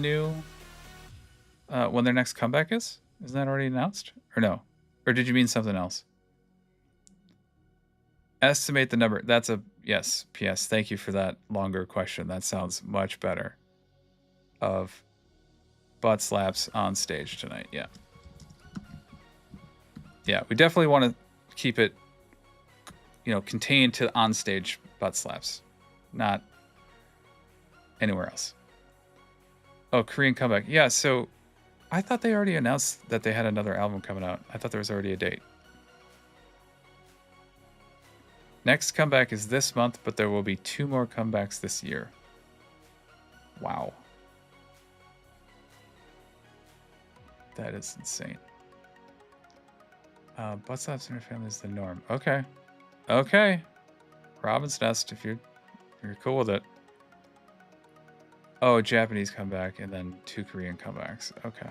when their next comeback is? Isn't that already announced? Or no? Or did you mean something else? Estimate the number. That's a yes. PS. Thank you for that longer question. That sounds much better. Of butt slaps on stage tonight. Yeah. Yeah, we definitely want to keep it, contained to on stage butt slaps, not anywhere else. Oh, Korean comeback. Yeah, so I thought they already announced that they had another album coming out. I thought there was already a date. Next comeback is this month, but there will be 2 more comebacks this year. Wow. That is insane. Butt slaps in your family is the norm. Okay. Okay. Robin's Nest, if you're cool with it. Oh, Japanese comeback and then 2 Korean comebacks. Okay.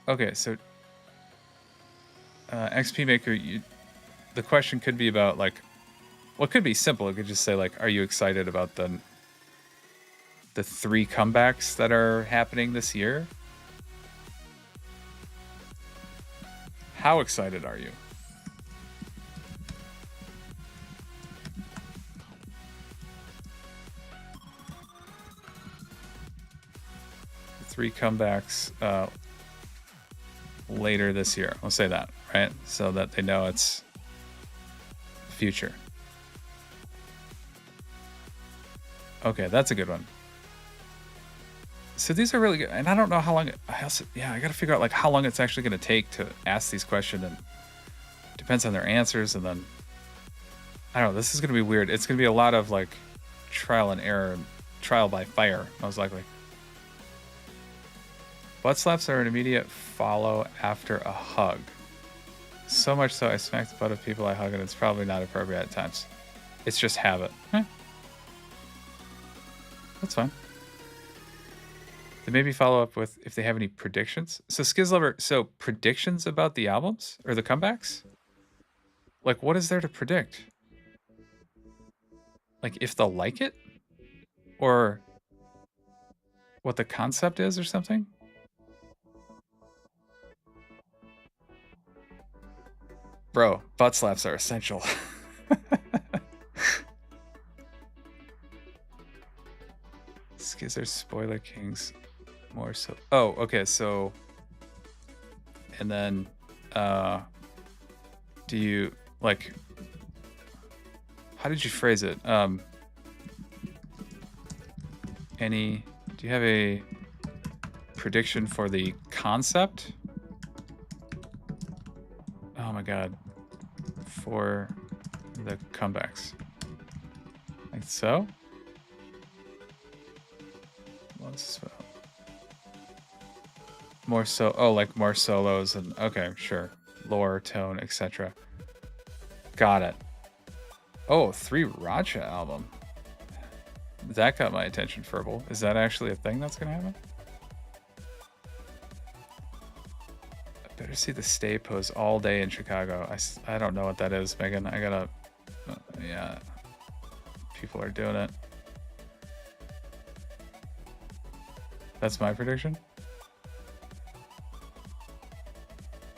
Okay, so XP Maker, the question could be about like, well, it could be simple. It could just say like, are you excited about the 3 comebacks that are happening this year? How excited are you? The 3 comebacks later this year. I'll say that, right? So that they know it's future. Okay, that's a good one. So these are really good, and I don't know how long. I got to figure out like how long it's actually going to take to ask these questions, and it depends on their answers. And then I don't know. This is going to be weird. It's going to be a lot of like trial and error, trial by fire, most likely. Butt slaps are an immediate follow after a hug. So much so I smack the butt of people I hug and it's probably not appropriate at times. It's just habit. That's fine. They maybe follow up with if they have any predictions. So Skizlover, so predictions about the albums or the comebacks? Like what is there to predict? Like if they'll like it? Or what the concept is or something? Bro, butt slaps are essential. Skiz are spoiler kings more so. Oh, okay, so and then do you like how did you phrase it? Do you have a prediction for the concept? Oh my god. For the comebacks. Like so? More so, oh, like more solos and okay, sure. Lore, tone, etc. Got it. Oh, 3 Racha album. That got my attention, Furball. Is that actually a thing that's gonna happen? I better see the stay pose all day in Chicago. I don't know what that is, Megan. I gotta, yeah. People are doing it. That's my prediction?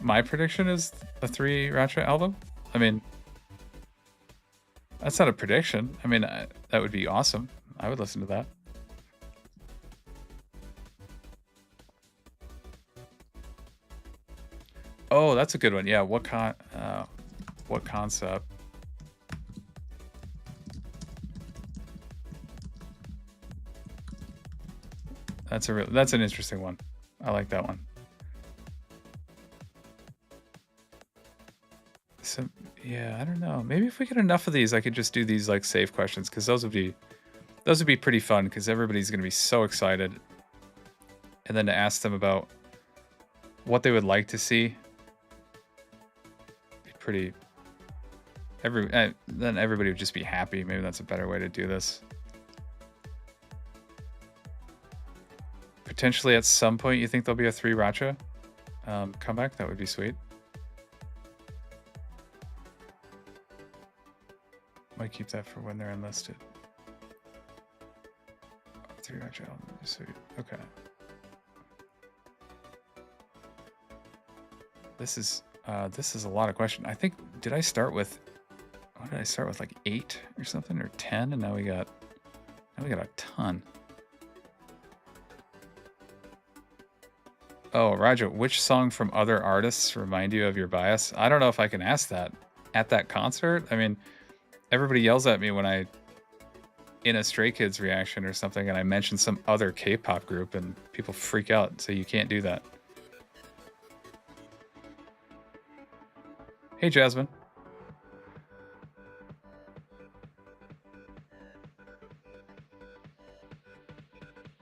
My prediction is a 3 Racha album? I mean, that's not a prediction. I mean, that would be awesome. I would listen to that. Oh, that's a good one. Yeah, what concept? That's an interesting one. I like that one. So yeah, I don't know. Maybe if we get enough of these, I could just do these like safe questions because those would be pretty fun because everybody's gonna be so excited. And then to ask them about what they would like to see. Be pretty. Then everybody would just be happy. Maybe that's a better way to do this. Potentially at some point, you think there'll be a 3 Racha comeback? That would be sweet. Might keep that for when they're enlisted. 3 Racha album would be sweet. Okay. This is a lot of questions. I think did I start with like 8 or something or 10 and now we got a ton. Oh, Roger, which song from other artists remind you of your bias? I don't know if I can ask that at that concert. I mean, everybody yells at me when I in a Stray Kids reaction or something and I mention some other K-pop group and people freak out, so you can't do that. Hey, Jasmine.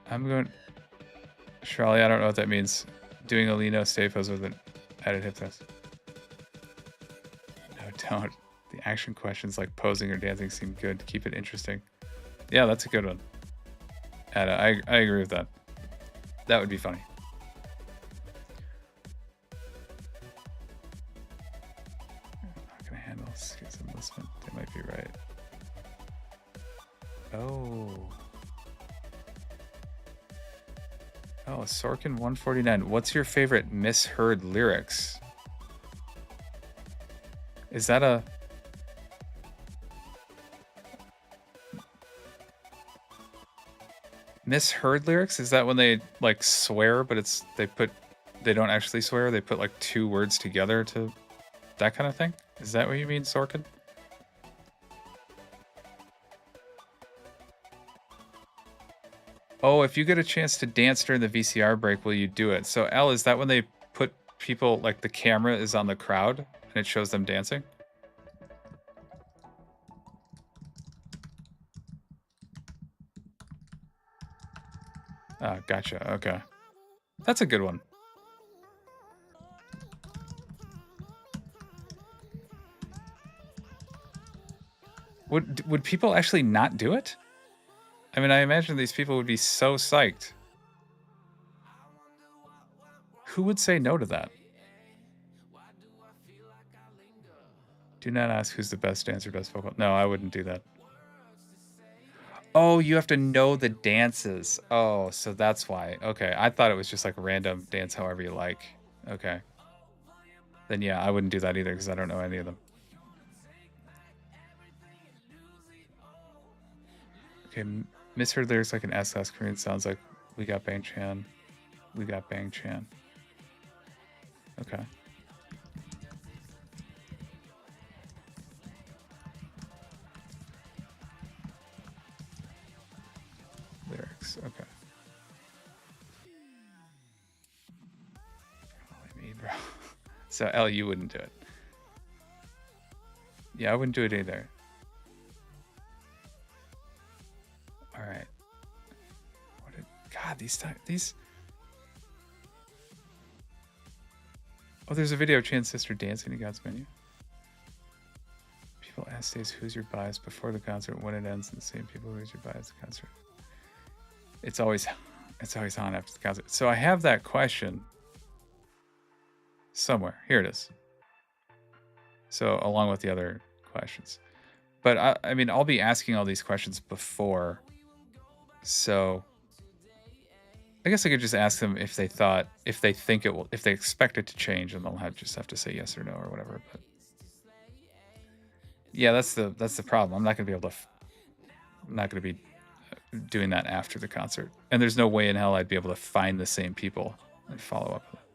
I'm going... Charlie, I don't know what that means. Doing a Lino stay pose with an added hip test. No, don't. The action questions like posing or dancing seem good. Keep it interesting. Yeah, that's a good one. Ada, I agree with that. That would be funny. I'm not going to handle skits enlistment. They might be right. Oh, Sorkin 149. What's your favorite misheard lyrics? Is that a... misheard lyrics? Is that when they like swear, but they don't actually swear? They put like 2 words together to that kind of thing? Is that what you mean, Sorkin? Oh, if you get a chance to dance during the VCR break, will you do it? So, L, is that when they put people, like the camera is on the crowd and it shows them dancing? Ah, gotcha. Okay. That's a good one. Would people actually not do it? I mean, I imagine these people would be so psyched. Who would say no to that? Do not ask who's the best dancer, best vocal. No, I wouldn't do that. Oh, you have to know the dances. Oh, so that's why. Okay, I thought it was just like a random dance however you like. Okay. Then yeah, I wouldn't do that either because I don't know any of them. Okay, misheard lyrics like an S-class Korean sounds like we got Bang Chan. We got Bang Chan. Okay. Lyrics, okay. Holy me, bro. So L, you wouldn't do it. Yeah, I wouldn't do it either. All right. God, these. Oh, there's a video of Chan's sister dancing to God's Menu. People ask Days, who's your bias before the concert? When it ends, and the same people, who's your bias at the concert? It's always on after the concert. So I have that question somewhere. Here it is. So along with the other questions. But I mean, I'll be asking all these questions before. So I guess I could just ask them if they think it will, if they expect it to change, and they'll just have to say yes or no or whatever. But yeah, that's the problem. I'm not gonna be able to. I'm not gonna be doing that after the concert, and there's no way in hell I'd be able to find the same people and follow up with it.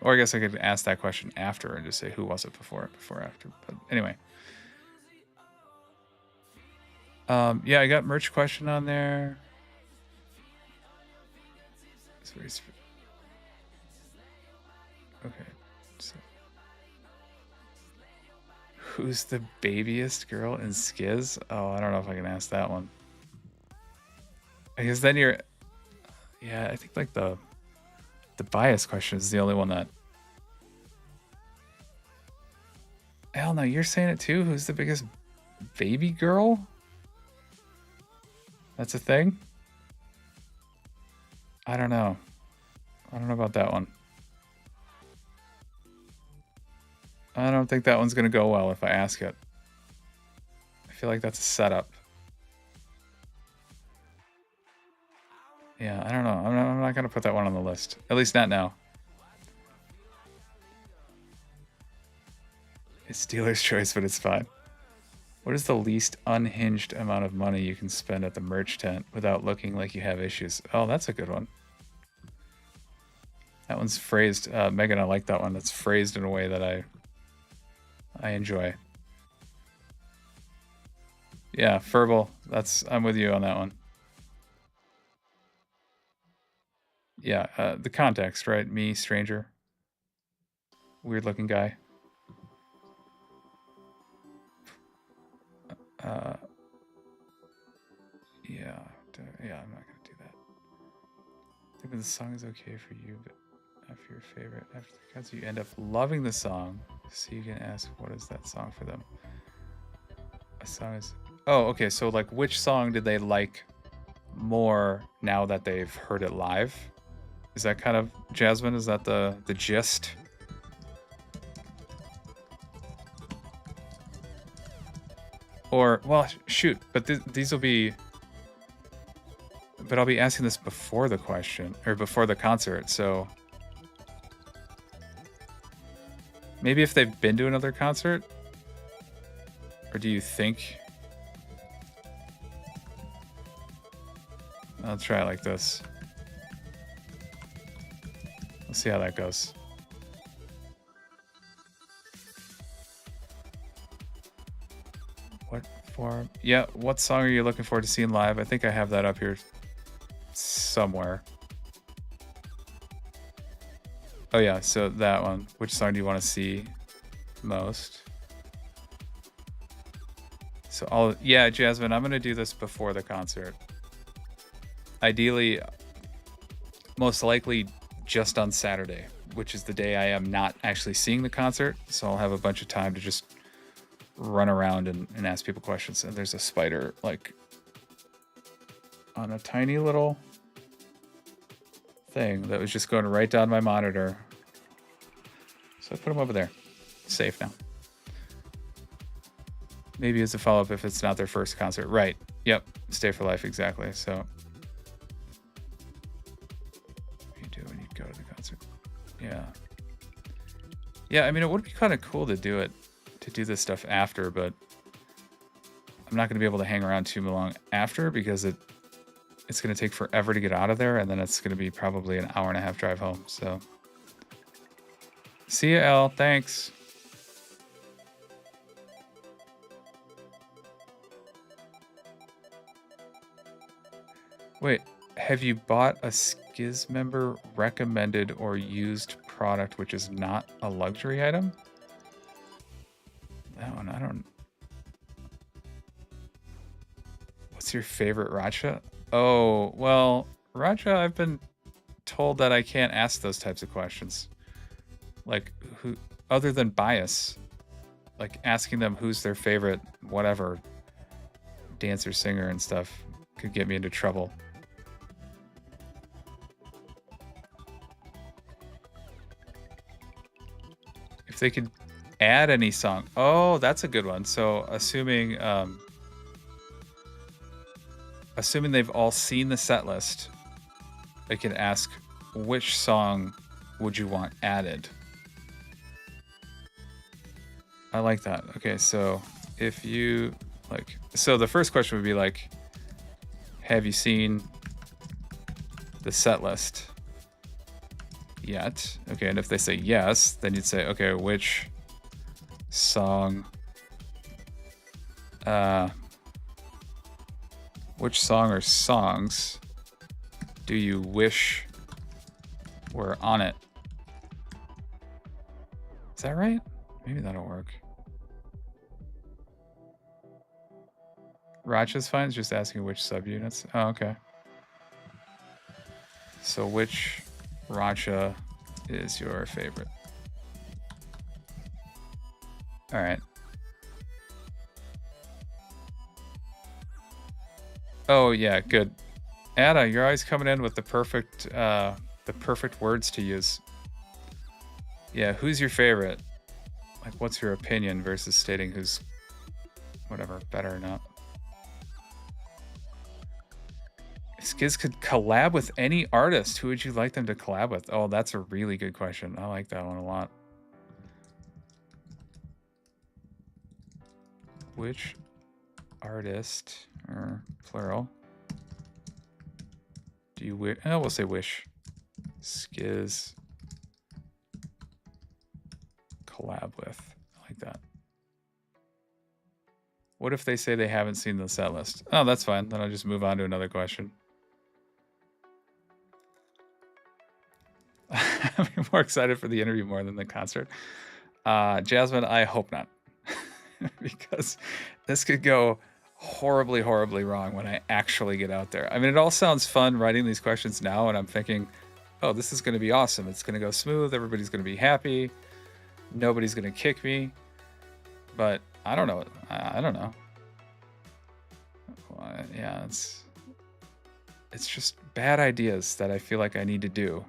Or I guess I could ask that question after and just say who was it before, after. But anyway. Yeah, I got merch question on there. Okay, so who's the babiest girl in Skiz? Oh, I don't know if I can ask that one. Because then you're, yeah, I think like the bias question is the only one that. Hell no, you're saying it too? Who's the biggest baby girl? That's a thing? I don't know. I don't know about that one. I don't think that one's going to go well if I ask it. I feel like that's a setup. Yeah, I don't know. I'm not going to put that one on the list. At least not now. It's dealer's choice, but it's fine. What is the least unhinged amount of money you can spend at the merch tent without looking like you have issues? Oh, that's a good one. That one's phrased. Megan, I like that one. That's phrased in a way that I enjoy. Yeah, Furball. I'm with you on that one. Yeah, the context, right? Me, stranger. Weird looking guy. Yeah, I'm not gonna do that. I think the song is okay for you, but after your favorite, after the concert, you end up loving the song, so you can ask, what is that song for them? A song is. Oh, okay. So like, which song did they like more now that they've heard it live? Is that kind of, Jasmine? Is that the gist? Or, well, shoot, but these will be. But I'll be asking this before the question, or before the concert, so. Maybe if they've been to another concert? Or do you think? I'll try it like this. Let's see how that goes. What form? Yeah, what song are you looking forward to seeing live? I think I have that up here somewhere. Oh yeah, so that one. Which song do you want to see most? So yeah, Jasmine, I'm gonna do this before the concert. Ideally, most likely just on Saturday, which is the day I am not actually seeing the concert. So I'll have a bunch of time to just run around and ask people questions. And there's a spider like on a tiny little thing that was just going right down my monitor. So I put him over there. Safe now. Maybe as a follow-up if it's not their first concert. Right. Yep. Stay for life. Exactly. So what do you do when you go to the concert? Yeah. Yeah. I mean, it would be kind of cool to do this stuff after, but I'm not going to be able to hang around too long after because it's going to take forever to get out of there. And then it's going to be probably an hour and a half drive home. So see ya, Elle. Thanks. Wait, have you bought a Skiz member recommended or used product which is not a luxury item? That one, I don't... What's your favorite Racha? Oh, well, Racha, I've been told that I can't ask those types of questions. Like, who, other than bias, like asking them who's their favorite, whatever, dancer, singer, and stuff could get me into trouble. If they could add any song. Oh, that's a good one. So assuming they've all seen the set list, they can ask which song would you want added. I like that. Okay, so if you like, so the first question would be like, have you seen the set list yet? Okay, and if they say yes, then you'd say, okay, which song or songs do you wish were on it? Is that right? Maybe that'll work. Racha's fine, it's just asking which subunits. Oh, okay. So which Racha is your favorite? All right. Oh yeah, good. Ada, you're always coming in with the perfect words to use. Yeah, who's your favorite? Like, what's your opinion versus stating who's whatever better or not. Skiz could collab with any artist. Who would you like them to collab with? Oh, that's a really good question. I like that one a lot. Which artist, or plural, do you wish? Oh, we'll say wish. Skiz collab with. I like that. What if they say they haven't seen the set list? Oh, that's fine. Then I'll just move on to another question. I'm more excited for the interview more than the concert. Jasmine, I hope not. Because this could go horribly, horribly wrong when I actually get out there. I mean, it all sounds fun writing these questions now, and I'm thinking, oh, this is going to be awesome. It's going to go smooth. Everybody's going to be happy. Nobody's going to kick me. But I don't know. I don't know. Well, yeah, it's just bad ideas that I feel like I need to do.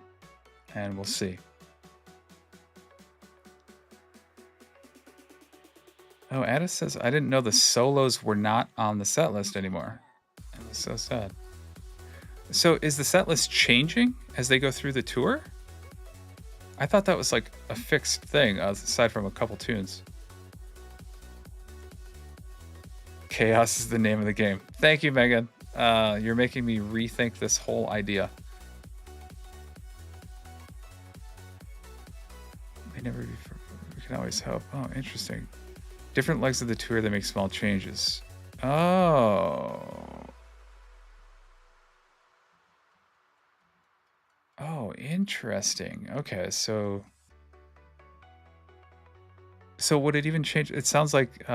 And we'll see. Oh, Addis says, I didn't know the solos were not on the set list anymore. It was so sad. So is the set list changing as they go through the tour? I thought that was like a fixed thing, aside from a couple tunes. Chaos is the name of the game. Thank you, Megan. You're making me rethink this whole idea. We can always hope. Oh, interesting. Different legs of the tour, they make small changes. Oh. Oh, interesting. Okay, so would it even change? It sounds like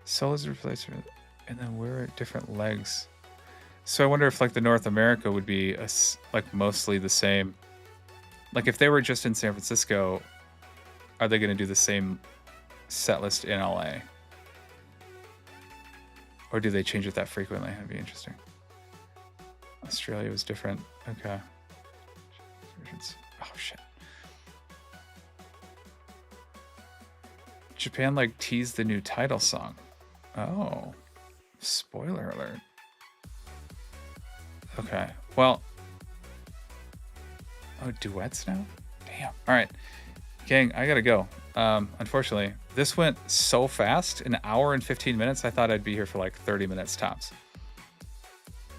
solos replaced, and then where are different legs? So I wonder if like the North America would be like mostly the same. Like if they were just in San Francisco, are they going to do the same set list in LA. Or do they change it that frequently? That'd be interesting. Australia was different. Okay. Oh, shit. Japan, like, teased the new title song. Oh. Spoiler alert. Okay. Well. Oh, duets now? Damn. All right. Gang, I gotta go. Unfortunately, this went so fast, an hour and 15 minutes. I thought I'd be here for like 30 minutes tops.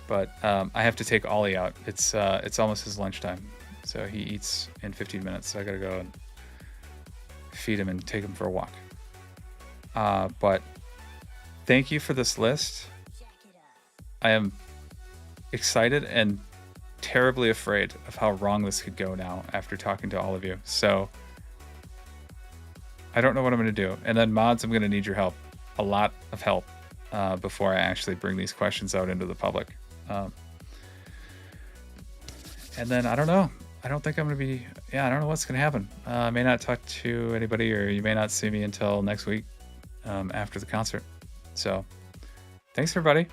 But I have to take Ollie out. It's almost his lunchtime, so he eats in 15 minutes. So I gotta go and feed him and take him for a walk. But thank you for this list. I am excited and terribly afraid of how wrong this could go now after talking to all of you. So I don't know what I'm going to do. And then mods, I'm going to need your help, a lot of help, before I actually bring these questions out into the public. And then I don't know. I don't think I'm going to be, I don't know what's going to happen. I may not talk to anybody, or you may not see me until next week after the concert. So thanks, everybody.